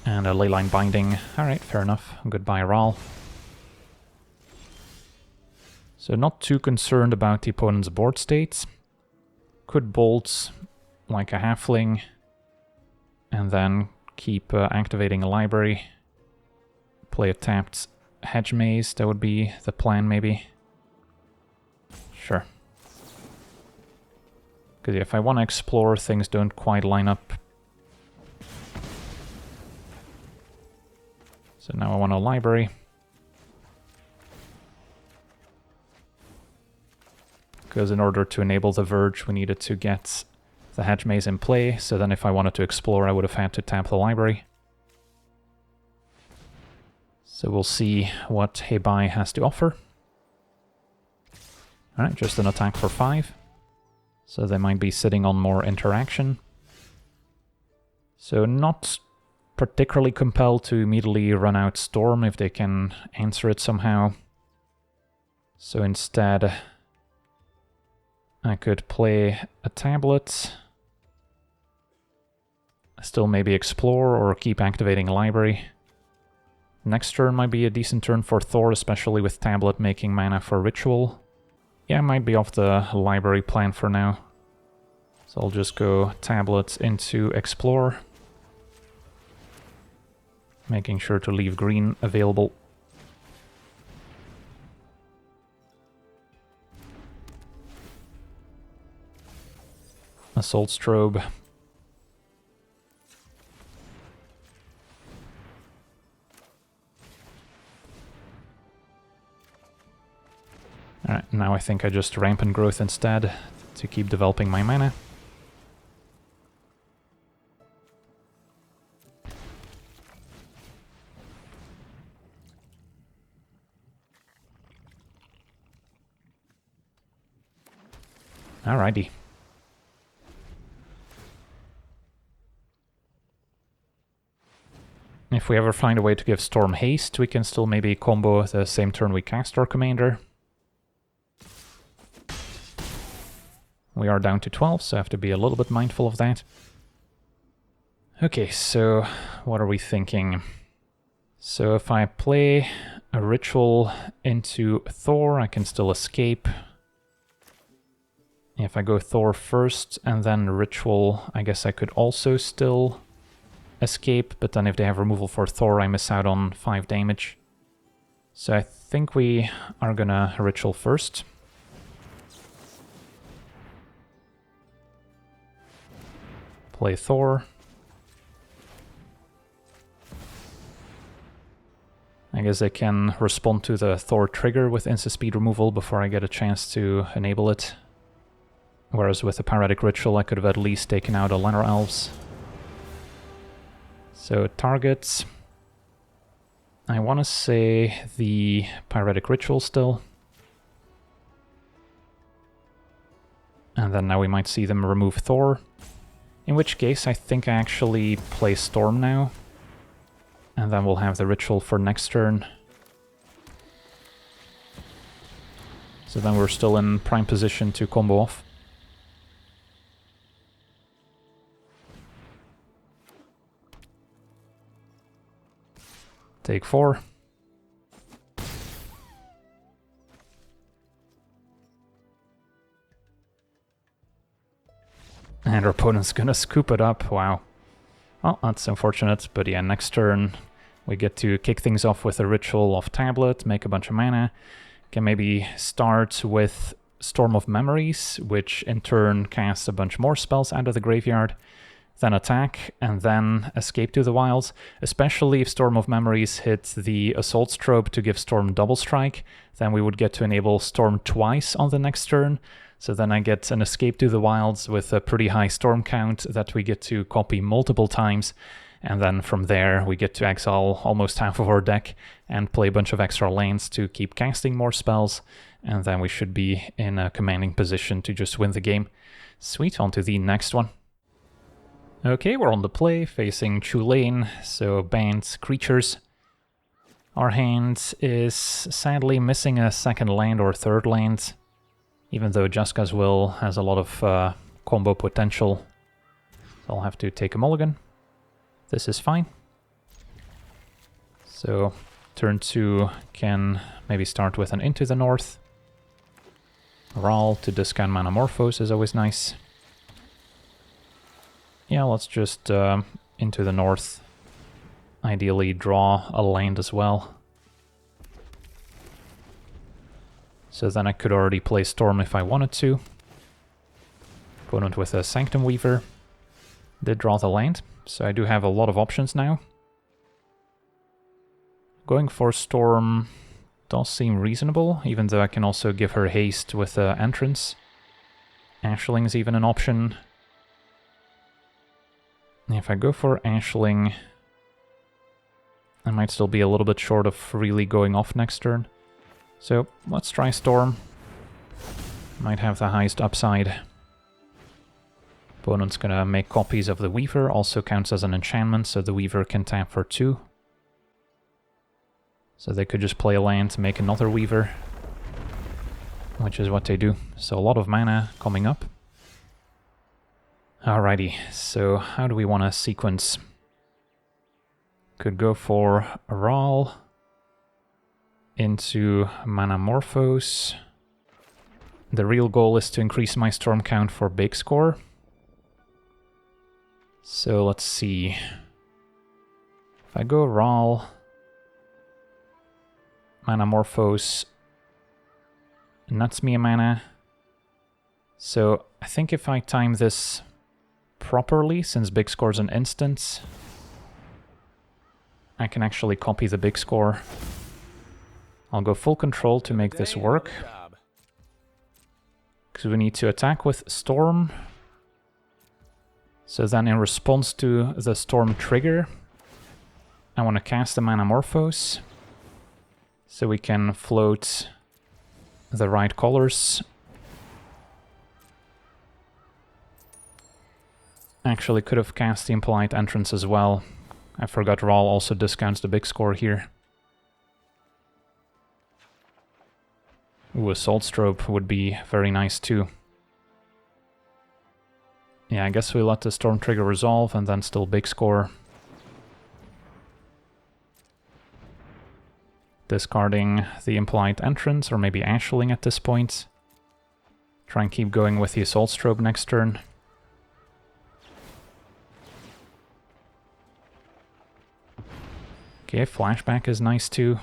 And a Leyline Binding. Alright, fair enough. Goodbye, Brawl. So not too concerned about the opponent's board states. Could bolt like a Halfling and then keep activating a library. Play a tapped Hedge Maze, that would be the plan maybe. Sure. Because if I want to explore, things don't quite line up. So now I want a library. Because in order to enable the Verge, we needed to get the Hedge Maze in play, so then if I wanted to explore, I would have had to tap the library. So we'll see what Hei Bai has to offer. Alright, just an attack for 5. So they might be sitting on more interaction. So not particularly compelled to immediately run out Storm if they can answer it somehow. So instead, I could play a tablet, still maybe explore or keep activating a library. Next turn might be a decent turn for Thor, especially with tablet making mana for Ritual. Yeah, I might be off the library plan for now. So I'll just go tablet into explore. Making sure to leave green available. Assault Strobe. Alright, now I think I just Rampant Growth instead to keep developing my mana. Alrighty. If we ever find a way to give Storm haste, we can still maybe combo the same turn we cast our commander. We are down to 12, so I have to be a little bit mindful of that. Okay, so what are we thinking? So if I play a ritual into Thor, I can still escape. If I go Thor first and then ritual, I guess I could also still escape, but then if they have removal for Thor, I miss out on 5 damage. So I think we are gonna ritual first. Play Thor. I guess I can respond to the Thor trigger with insta-speed removal before I get a chance to enable it. Whereas with the Pyretic Ritual I could have at least taken out a Lanor Elves. So targets... I want to say the Pyretic Ritual still. And then now we might see them remove Thor. In which case, I think I actually play Storm now. And then we'll have the Ritual for next turn. So then we're still in prime position to combo off. Take 4. And our opponent's gonna scoop it up, wow. Well, that's unfortunate, but yeah, next turn we get to kick things off with a Ritual off tablet, make a bunch of mana. Can maybe start with Storm of Memories, which in turn casts a bunch more spells out of the graveyard, then attack, and then escape to the wilds, especially if Storm of Memories hit the Assault Strobe to give Storm double strike, then we would get to enable Storm twice on the next turn. So then I get an escape to the wilds with a pretty high storm count that we get to copy multiple times. And then from there we get to exile almost half of our deck and play a bunch of extra lands to keep casting more spells. And then we should be in a commanding position to just win the game. Sweet, on to the next one. Okay, we're on the play, facing Chulane, so banned creatures. Our hand is sadly missing a second land or third land. Even though Jaska's Will has a lot of combo potential, I'll have to take a mulligan. This is fine. So turn 2 can maybe start with an Into the North. Brawl to discount Manamorphose is always nice. Yeah, let's just Into the North. Ideally draw a land as well. So then I could already play Storm if I wanted to. Opponent with a Sanctum Weaver did draw the land, so I do have a lot of options now. Going for Storm does seem reasonable, even though I can also give her haste with Entrance. Ashling is even an option. If I go for Ashling, I might still be a little bit short of really going off next turn. So let's try Storm. Might have the highest upside. Opponent's gonna make copies of the Weaver, also counts as an enchantment, so the Weaver can tap for 2. So they could just play a land to make another Weaver, which is what they do. So a lot of mana coming up. Alrighty, so how do we want to sequence? Could go for Brawl into Manamorphose. The real goal is to increase my storm count for big score. So let's see. If I go Brawl, Manamorphose nuts me a mana. So I think if I time this properly, since big score's an instant, I can actually copy the big score. I'll go full control to make this work. Because we need to attack with Storm. So then in response to the Storm trigger, I want to cast the Manamorphose. So we can float the right colors. Actually could have cast the Impolite Entrance as well. I forgot Brawl also discounts the big score here. Ooh, a Salt Strobe would be very nice too. Yeah, I guess we let the Storm Trigger resolve and then still big score. Discarding the Impolite Entrance, or maybe Ashling at this point. Try and keep going with the Assault Strobe next turn. Okay, Flashback is nice too.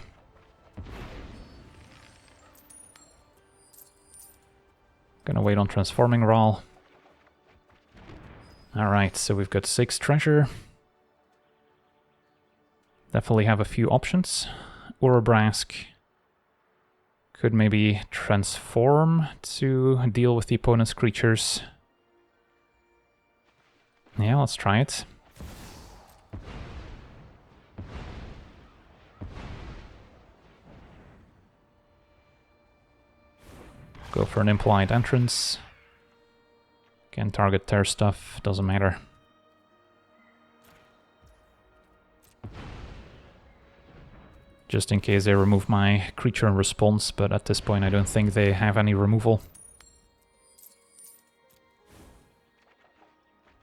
Gonna wait on transforming Brawl. Alright, so we've got 6 treasure. Definitely have a few options. Orobrask could maybe transform to deal with the opponent's creatures. Yeah, let's try it. Go for an Impolite Entrance. Can target their stuff, doesn't matter. Just in case they remove my creature in response, but at this point I don't think they have any removal.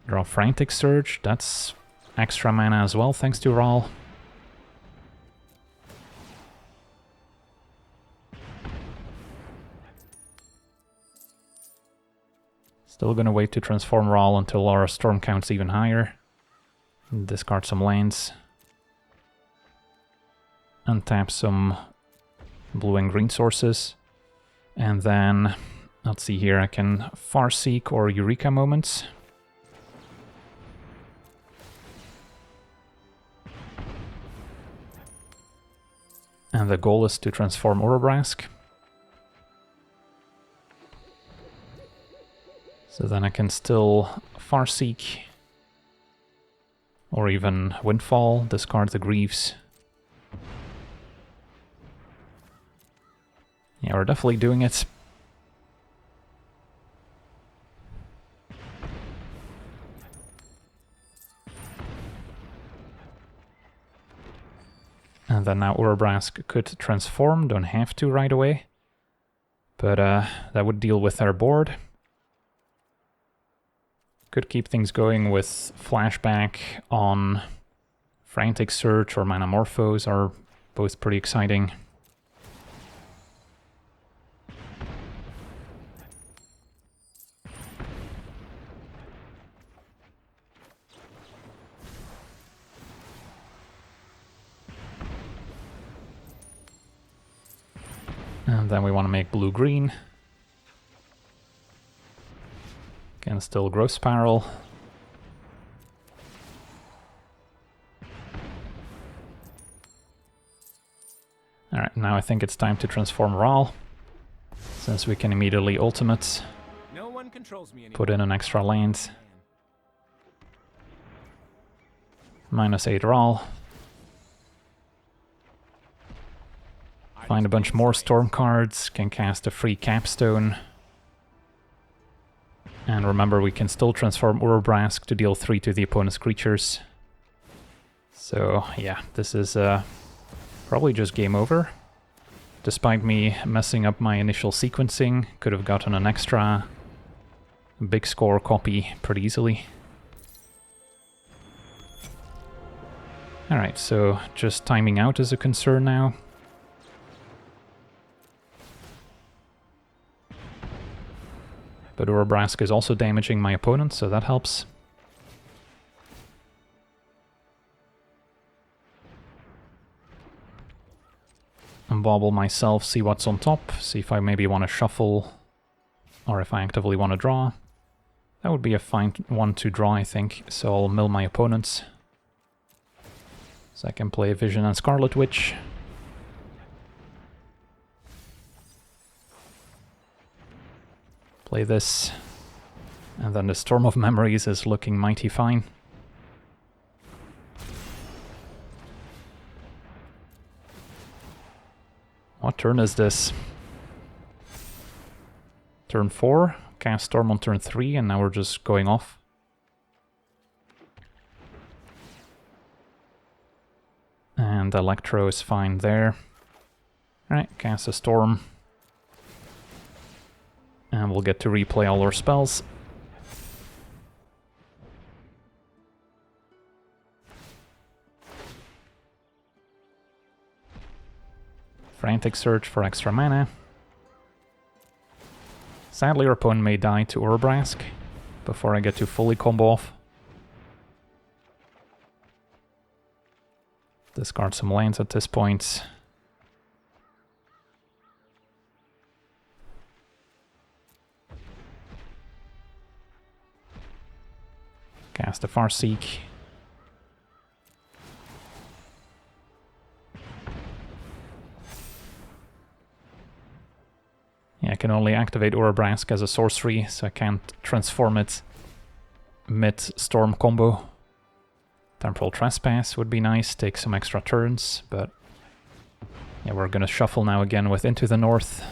Draw Frantic Surge, that's extra mana as well, thanks to Brawl. Still gonna wait to transform Brawl until our storm count's even higher. Discard some lands. Untap some blue and green sources. And then, let's see here, I can Farseek or Eureka Moments. And the goal is to transform Orobrask. So then I can still Farseek, or even Windfall, discard the Greaves. Yeah, we're definitely doing it. And then now Orobrask could transform, don't have to right away. But that would deal with our board. Could keep things going with Flashback on Frantic Surge or Manamorphose are both pretty exciting. And then we want to make blue-green. Can still Growth Spiral. Alright, now I think it's time to transform Brawl, since we can immediately ultimate, No one controls me anymore. Put in an extra land. -8 Brawl. Find a bunch more Storm cards, can cast a free Capstone. And remember, we can still transform Orobrask to deal 3 to the opponent's creatures. So yeah, this is probably just game over. Despite me messing up my initial sequencing, could have gotten an extra big score copy pretty easily. Alright, so just timing out is a concern now. But Orobrask is also damaging my opponent, so that helps. Unbobble myself, see what's on top, see if I maybe want to shuffle, or if I actively want to draw. That would be a fine one to draw, I think, so I'll mill my opponents. So I can play Vision and Scarlet Witch. Play this, and then the Storm of Memories is looking mighty fine. What turn is this? Turn 4, cast Storm on turn 3, and now we're just going off. And Electro is fine there. Alright, cast a Storm. And we'll get to replay all our spells. Frantic Search for extra mana. Sadly, our opponent may die to Urabrask before I get to fully combo off. Discard some lands at this point. Cast a Farseek. Yeah, I can only activate Urabrask as a sorcery, so I can't transform it mid-storm combo. Temporal Trespass would be nice, take some extra turns, but yeah, we're gonna shuffle now again with Into the North.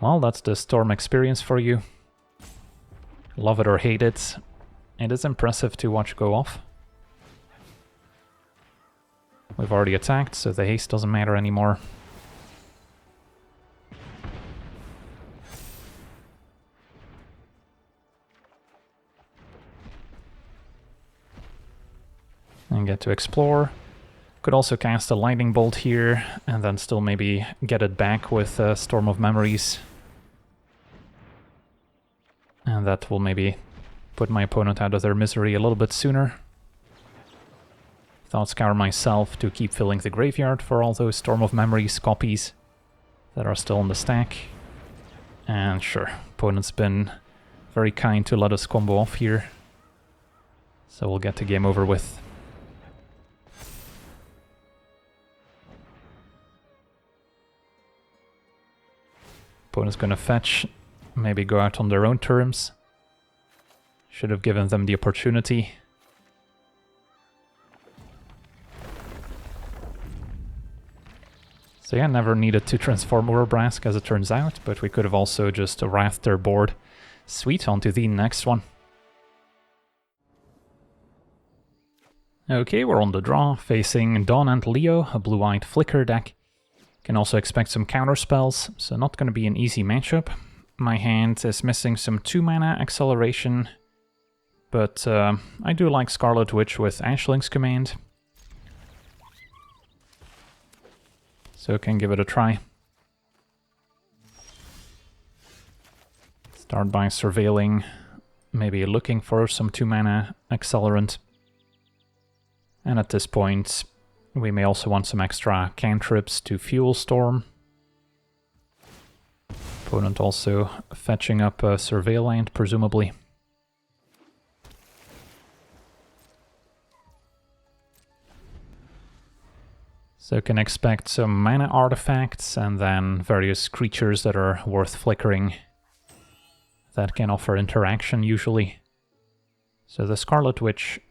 Well, that's the Storm experience for you. Love it or hate it. It is impressive to watch go off. We've already attacked, so the haste doesn't matter anymore. And get to explore. Could also cast a Lightning Bolt here, and then still maybe get it back with Storm of Memories. And that will maybe put my opponent out of their misery a little bit sooner. Thought Scour myself to keep filling the graveyard for all those Storm of Memories copies that are still in the stack. And sure, opponent's been very kind to let us combo off here. So we'll get the game over with. Opponent's gonna fetch, maybe go out on their own terms. Should have given them the opportunity. So yeah, never needed to transform Urabrask as it turns out, but we could have also just wrathed their board. Sweet, on to the next one. Okay, we're on the draw, facing Dawn and Leo, a blue-white Flicker deck. Can also expect some counter spells, so not going to be an easy matchup. My hand is missing some 2-mana acceleration, but I do like Scarlet Witch with Ashling's Command. So can give it a try. Start by surveilling, maybe looking for some 2-mana accelerant. And at this point, we may also want some extra cantrips to fuel Storm. Opponent also fetching up a Surveil land, presumably. So can expect some mana artifacts and then various creatures that are worth flickering that can offer interaction usually. So the Scarlet Witch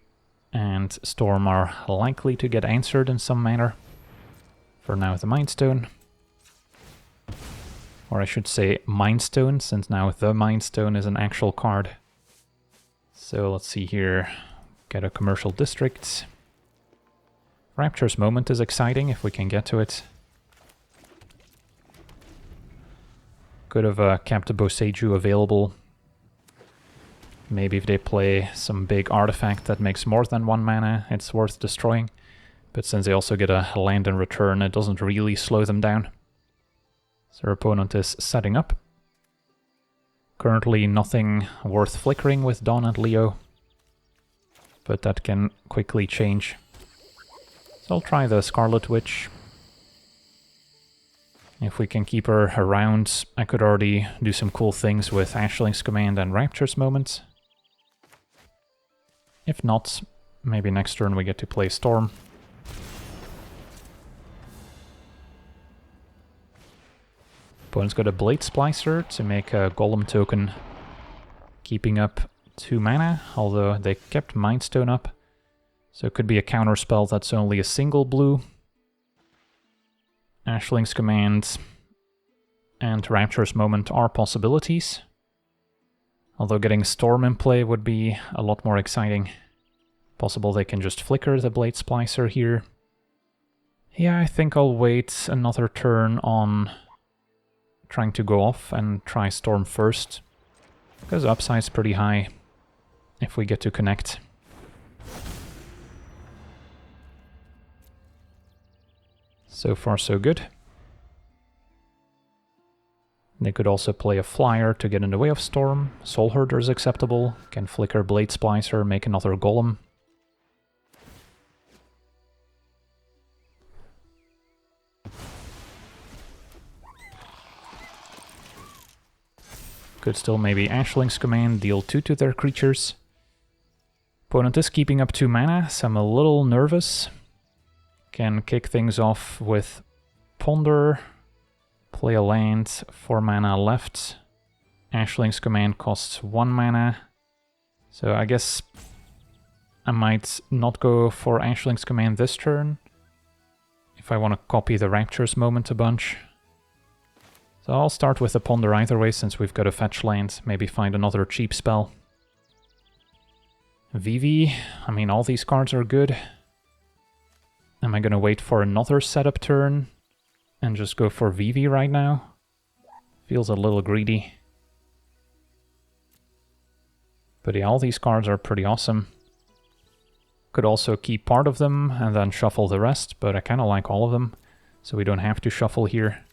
and Storm are likely to get answered in some manner. For now, the Mind Stone. Or I should say Mind Stone, since now the Mind Stone is an actual card. So let's see here. Get a Commercial District. Rapture's Moment is exciting if we can get to it. Could have kept a Boseiju available. Maybe if they play some big artifact that makes more than 1 mana, it's worth destroying. But since they also get a land in return, it doesn't really slow them down. So our opponent is setting up. Currently nothing worth flickering with Dawn and Leo, but that can quickly change. So I'll try the Scarlet Witch. If we can keep her around, I could already do some cool things with Ashling's Command and Rapture's Moment. If not, maybe next turn we get to play Storm. Opponent's got a Blade Splicer to make a Golem token, keeping up 2 mana, although they kept Mind Stone up. So it could be a counter spell that's only a single blue. Ashling's Command and Rapture's Moment are possibilities. Although getting Storm in play would be a lot more exciting. Possible they can just flicker the Blade Splicer here. Yeah, I think I'll wait another turn on trying to go off and try Storm first, because upside's pretty high if we get to connect. So far so good. They could also play a flyer to get in the way of Storm. Soul Herder is acceptable. Can flicker Blade Splicer, make another Golem. Could still maybe Ashling's Command, deal 2 to their creatures. Opponent is keeping up 2 mana, so I'm a little nervous. Can kick things off with Ponder. Play a land, 4 mana left. Ashling's Command costs 1 mana. So I guess I might not go for Ashling's Command this turn, if I want to copy the Rapture's Moment a bunch. So I'll start with the Ponder either way, since we've got a fetch land, maybe find another cheap spell. VV, I mean all these cards are good. Am I gonna wait for another setup turn and just go for VV right now? Feels a little greedy. But yeah, all these cards are pretty awesome. Could also keep part of them and then shuffle the rest, but I kinda like all of them, so we don't have to shuffle here.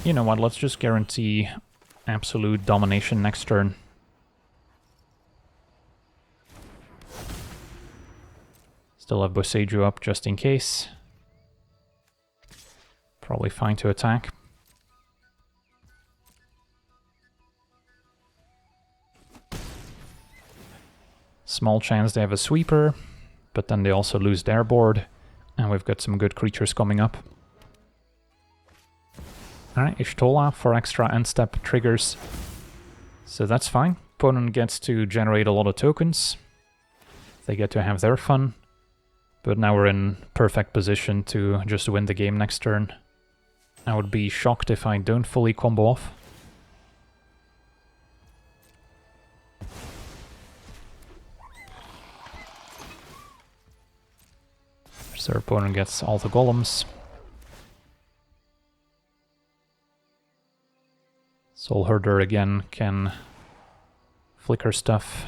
You know what, let's just guarantee absolute domination next turn. Still have Boseiju up just in case. Probably fine to attack. Small chance they have a sweeper, but then they also lose their board, and we've got some good creatures coming up. Alright, Ishtola for extra end-step triggers. So that's fine. Opponent gets to generate a lot of tokens. They get to have their fun. But now we're in perfect position to just win the game next turn. I would be shocked if I don't fully combo off. So our opponent gets all the golems. Soul Herder again can flicker stuff.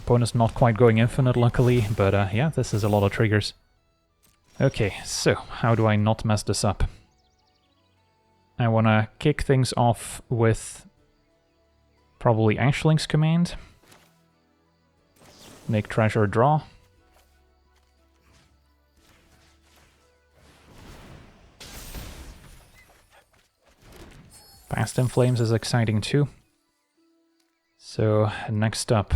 Opponent's not quite going infinite, luckily, but yeah, this is a lot of triggers. Okay, so how do I not mess this up? I want to kick things off with probably Ashling's Command. Make treasure draw. Past in Flames is exciting too. So next up,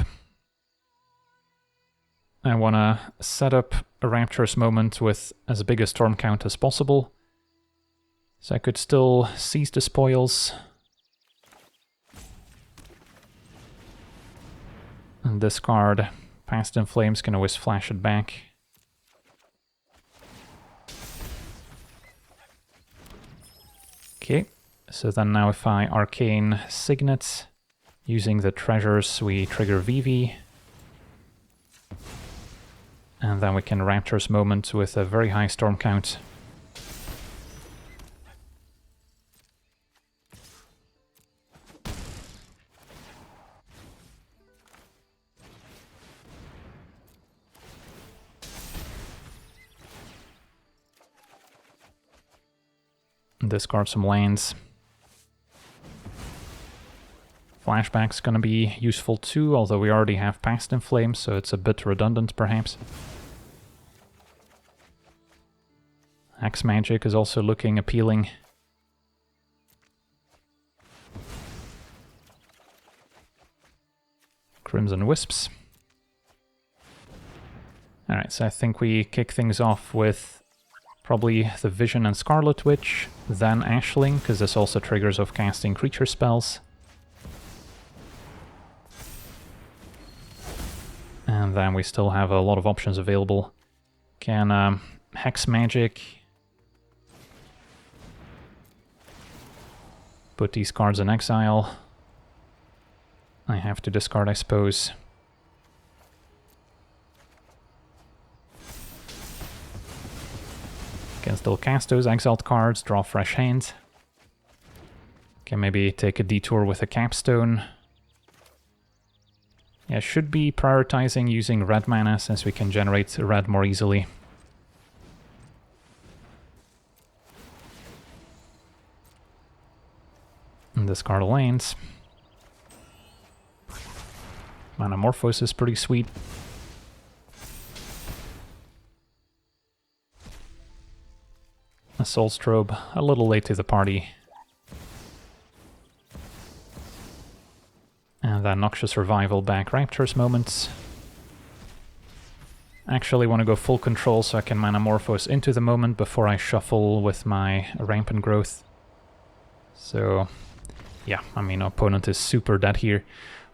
I want to set up a Rapture's Moment with as big a storm count as possible. So I could still seize the spoils. And discard Past in Flames, can always flash it back. Okay, so then now if I Arcane Signet, using the treasures we trigger VV. And then we can Rapture's Moment with a very high storm count. Discard some lands. Flashback's gonna be useful too, although we already have Past in Flames, so it's a bit redundant perhaps. Axe Magic is also looking appealing. Crimson Wisps. Alright, so I think we kick things off with probably the Vision and Scarlet Witch, then Ashling, because this also triggers off casting creature spells. And then we still have a lot of options available. Can Hex Magic. Put these cards in exile. I have to discard, I suppose. Can still cast those exiled cards, draw fresh hand. Can maybe take a detour with a capstone. Yeah, should be prioritizing using red mana since we can generate red more easily. And discard lands. Manamorphose is pretty sweet. A Soulstrobe, a little late to the party. And then Noxious Revival back Raptor's Moments. Actually want to go full control so I can Manamorphose into the moment before I shuffle with my Rampant Growth. So, yeah, I mean, opponent is super dead here.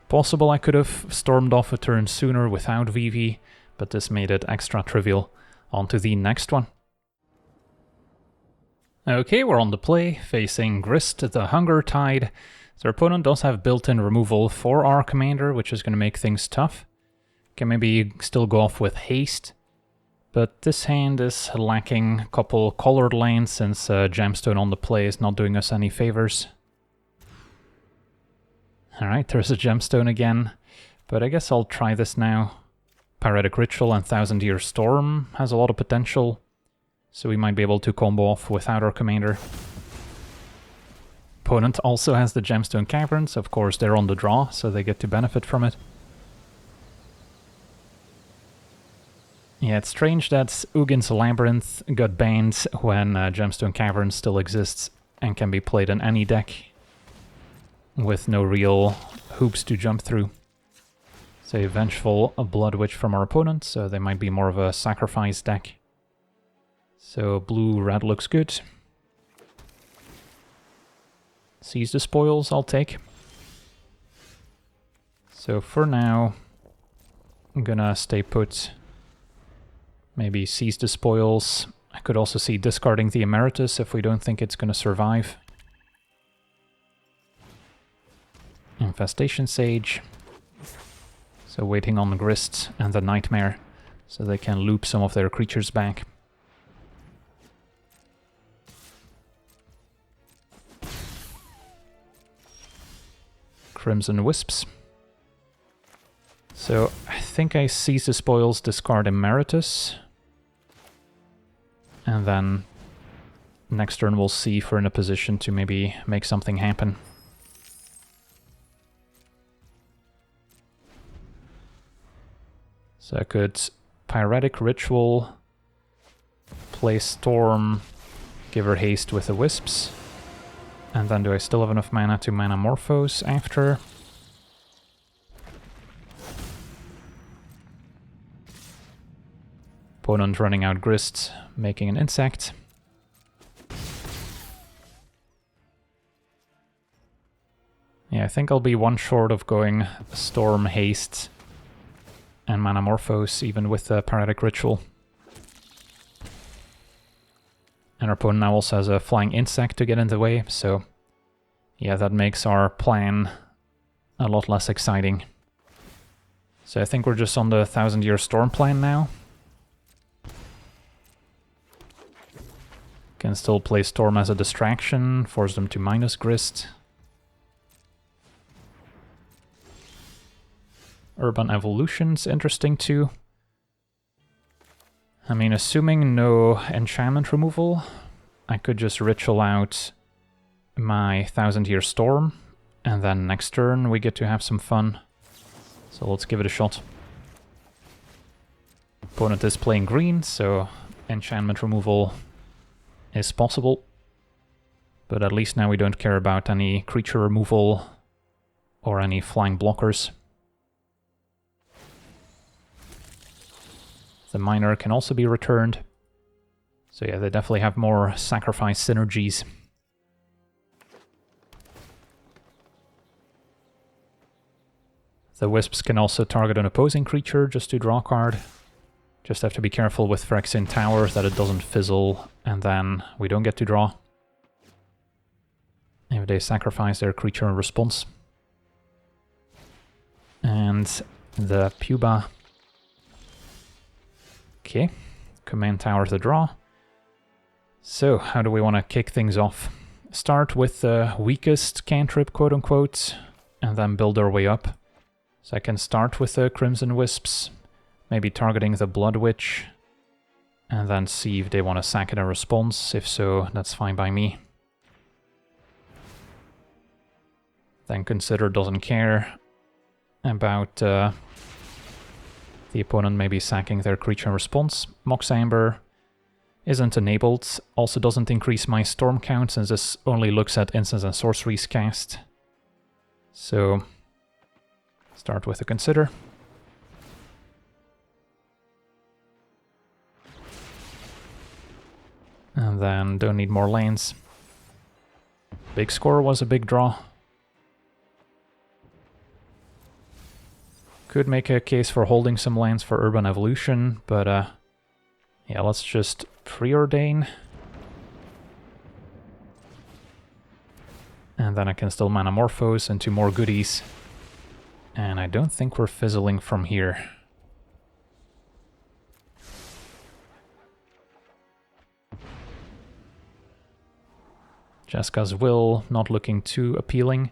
Possible I could have stormed off a turn sooner without VV, but this made it extra trivial. On to the next one. Okay, we're on the play, facing Grist, the Hunger Tide. Their opponent does have built-in removal for our commander, which is going to make things tough. Can maybe still go off with haste, but this hand is lacking a couple colored lands since Gemstone on the play is not doing us any favors. Alright, there's a Gemstone again, but I guess I'll try this now. Pyretic Ritual and Thousand Year Storm has a lot of potential. So we might be able to combo off without our commander. Opponent also has the Gemstone Caverns. Of course, they're on the draw, so they get to benefit from it. Yeah, it's strange that Ugin's Labyrinth got banned when Gemstone Caverns still exists and can be played in any deck with no real hoops to jump through. Say Vengeful Blood Witch from our opponent, so they might be more of a sacrifice deck. So blue-red looks good. Seize the Spoils, I'll take. So for now, I'm gonna stay put. Maybe Seize the Spoils. I could also see discarding the Emeritus if we don't think it's gonna survive. Infestation Sage. So waiting on the Grist and the Nightmare, so they can loop some of their creatures back. Crimson Wisps. So I think I Seize the Spoils, discard Emeritus. And then next turn we'll see if we're in a position to maybe make something happen. So I could Pyretic Ritual, play Storm, give her haste with the Wisps. And then do I still have enough mana to Manamorphose after? Opponent running out Grist, making an insect. Yeah, I think I'll be one short of going Storm, Haste, and Manamorphose, even with the Pyretic Ritual. And our opponent now also has a Flying Insect to get in the way, so yeah, that makes our plan a lot less exciting. So I think we're just on the Thousand Year Storm plan now. Can still play Storm as a distraction, force them to minus Grist. Urban Evolution's interesting too. I mean, assuming no enchantment removal, I could just ritual out my Thousand Year Storm, and then next turn we get to have some fun. So let's give it a shot. Opponent is playing green, so enchantment removal is possible. But at least now we don't care about any creature removal or any flying blockers. The Miner can also be returned. So yeah, they definitely have more sacrifice synergies. The Wisps can also target an opposing creature just to draw a card. Just have to be careful with Phyrexian Towers that it doesn't fizzle, and then we don't get to draw. If they sacrifice their creature in response. And the Puba. Okay, command tower to draw. So, how do we want to kick things off? Start with the weakest cantrip, quote-unquote, and then build our way up. So I can start with the Crimson Wisps, maybe targeting the Blood Witch, and then see if they want to sack it in response. If so, that's fine by me. Then Consider doesn't care about the opponent maybe sacking their creature in response. Mox Amber isn't enabled, also doesn't increase my storm count since this only looks at instants and sorceries cast. So, start with a Consider. And then don't need more lanes. Big score was a big draw. Could make a case for holding some lands for Urban Evolution, but yeah, let's just preordain. And then I can still Manamorphose into more goodies. And I don't think we're fizzling from here. Jeska's Will, not looking too appealing.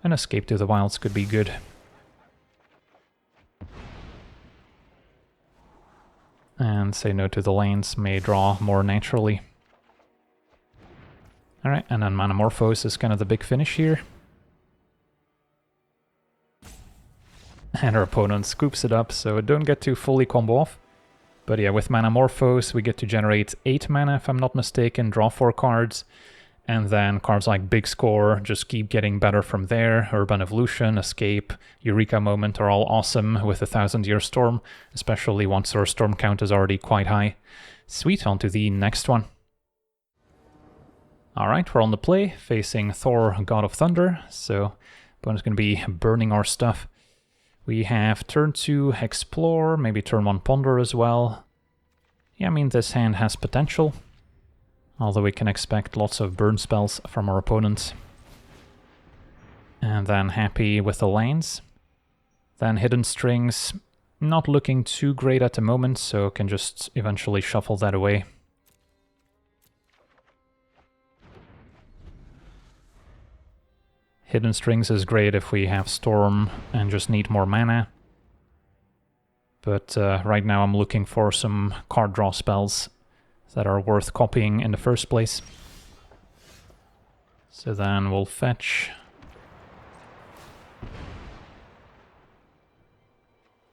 An Escape to the Wilds could be good. And Say No to the Lanes may draw more naturally. Alright, and then Manamorphose is kind of the big finish here. And our opponent scoops it up, so don't get to fully combo off. But yeah, with Manamorphose we get to generate 8 mana if I'm not mistaken, draw 4 cards. And then cards like Big Score just keep getting better from there. Urban Evolution, Escape, Eureka Moment are all awesome with a 1000-Year Storm, especially once our storm count is already quite high. Sweet, on to the next one. Alright, we're on the play, facing Thor, God of Thunder, so opponent's going to be burning our stuff. We have turn 2 Explore, maybe turn 1 Ponder as well. Yeah, I mean, this hand has potential. Although we can expect lots of burn spells from our opponents. And then happy with the lanes. Then Hidden Strings, not looking too great at the moment, so can just eventually shuffle that away. Hidden Strings is great if we have Storm and just need more mana. But right now I'm looking for some card draw spells that are worth copying in the first place. So then we'll fetch.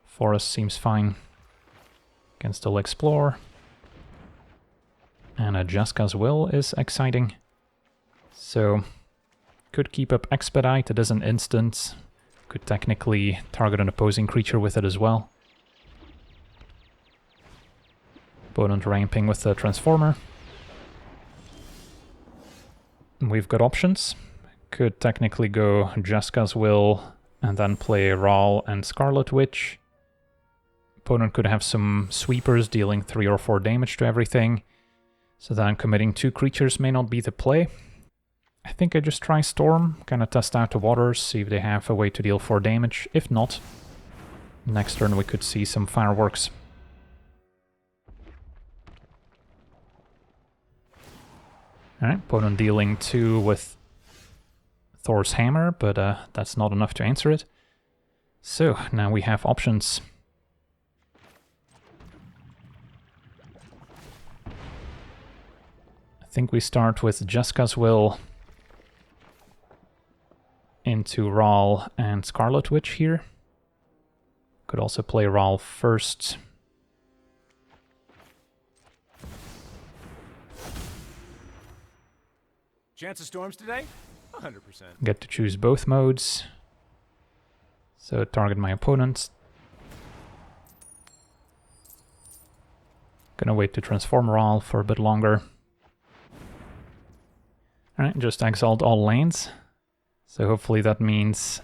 Forest seems fine. Can still explore. And a Jeska's Will is exciting. So, could keep up Expedite, it is an instant. Could technically target an opposing creature with it as well. Opponent ramping with the Transformer. We've got options. Could technically go Jeska's Will and then play Brawl and Scarlet Witch. Opponent could have some sweepers dealing 3 or 4 damage to everything. So then committing 2 creatures may not be the play. I think I just try Storm, kind of test out the waters, see if they have a way to deal 4 damage. If not, next turn we could see some fireworks. Alright, opponent dealing 2 with Thor's Hammer, but that's not enough to answer it. So, now we have options. I think we start with Jeska's Will into Brawl and Scarlet Witch here. Could also play Brawl first. Chance of storms today? 100%. Get to choose both modes. So target my opponent. Gonna wait to transform Brawl for a bit longer. Alright, just exiled all lanes. So hopefully that means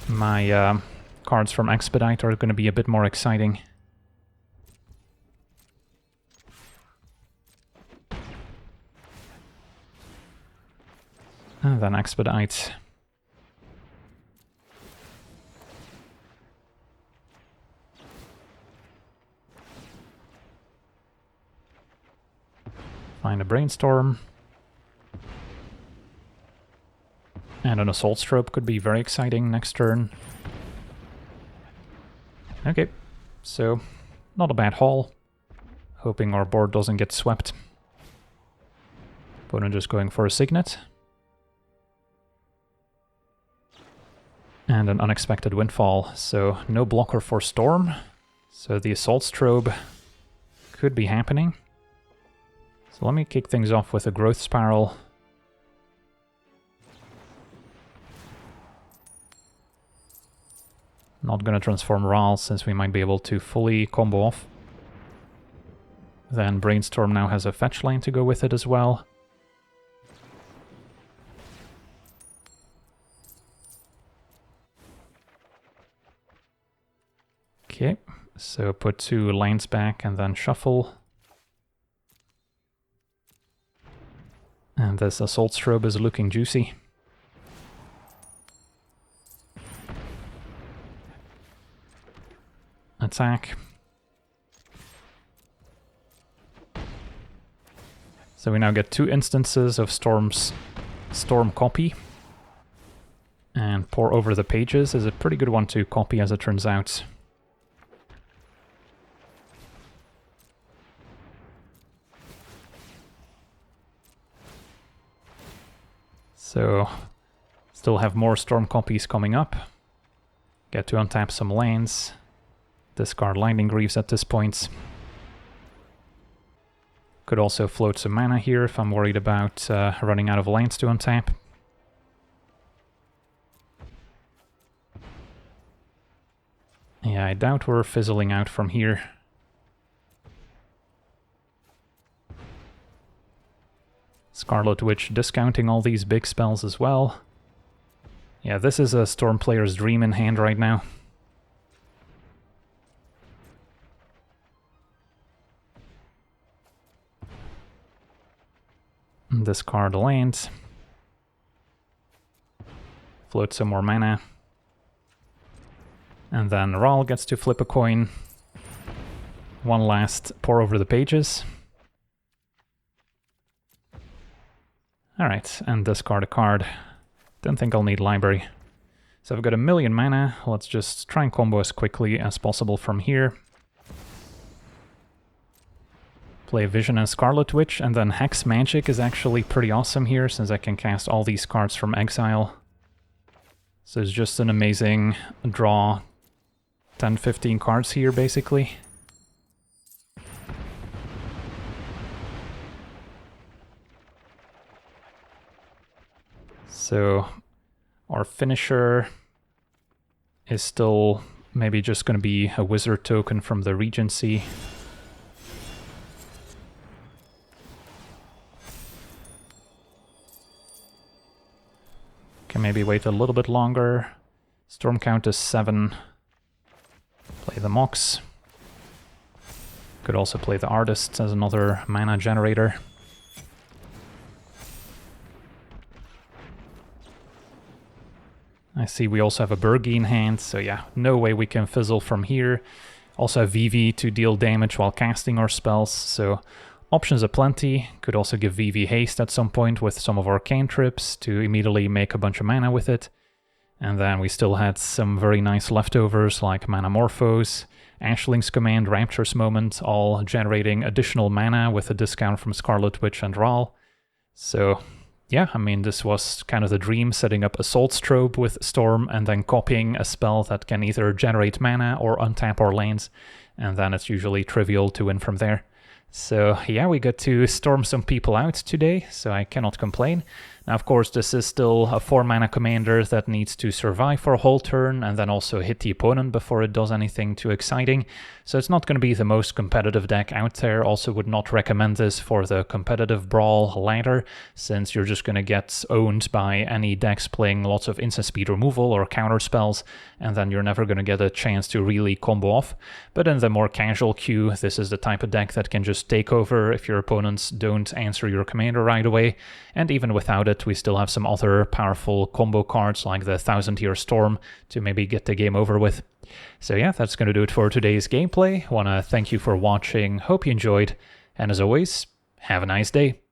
my cards from Expedite are gonna be a bit more exciting. And then Expedite. Find a Brainstorm. And an Assault Strobe could be very exciting next turn. Okay, so not a bad haul. Hoping our board doesn't get swept. Opponent just going for a Signet. And an unexpected Windfall, so no blocker for Storm. So the Assault Strobe could be happening. So let me kick things off with a Growth Spiral. Not gonna transform Brawl since we might be able to fully combo off. Then Brainstorm now has a fetch line to go with it as well. Okay, so put 2 lines back and then shuffle. And this Assault Strobe is looking juicy. Attack. So we now get 2 instances of Storm copy. And Pour Over the Pages is a pretty good one to copy as it turns out. So, still have more Storm copies coming up. Get to untap some lands. Discard Lightning Greaves at this point. Could also float some mana here if I'm worried about running out of lands to untap. Yeah, I doubt we're fizzling out from here. Scarlet Witch discounting all these big spells as well. Yeah, this is a Storm player's dream in hand right now. Discard land. Float some more mana. And then Rahl gets to flip a coin. One last Pour Over the Pages. Alright, and discard a card. Don't think I'll need library. So I've got 1,000,000 mana. Let's just try and combo as quickly as possible from here. Play Vision and Scarlet Witch, and then Hex Magic is actually pretty awesome here, since I can cast all these cards from exile. So it's just an amazing draw. 10-15 cards here, basically. So our finisher is still maybe just going to be a wizard token from the Regency. Can maybe wait a little bit longer. Storm count is 7. Play the Mox. Could also play the Artist as another mana generator. I see we also have a Burgi in hand, so yeah, no way we can fizzle from here. Also have VV to deal damage while casting our spells, so options aplenty. Could also give VV haste at some point with some of our cantrips to immediately make a bunch of mana with it. And then we still had some very nice leftovers like Manamorphose, Ashling's Command, Rapture's Moment, all generating additional mana with a discount from Scarlet Witch and Rahl. So yeah, I mean, this was kind of the dream, setting up Assault Strobe with Storm and then copying a spell that can either generate mana or untap our lands, and then it's usually trivial to win from there. So yeah, we got to storm some people out today, so I cannot complain. Now, of course, this is still a 4-mana commander that needs to survive for a whole turn and then also hit the opponent before it does anything too exciting. So it's not going to be the most competitive deck out there. Also would not recommend this for the competitive Brawl ladder, since you're just going to get owned by any decks playing lots of instant speed removal or counter spells, and then you're never going to get a chance to really combo off. But in the more casual queue, this is the type of deck that can just take over if your opponents don't answer your commander right away, and even without it, it. We still have some other powerful combo cards like the 1000-year Storm to maybe get the game over with. So yeah, that's going to do it for today's gameplay. Want to thank you for watching, hope you enjoyed, and as always, have a nice day.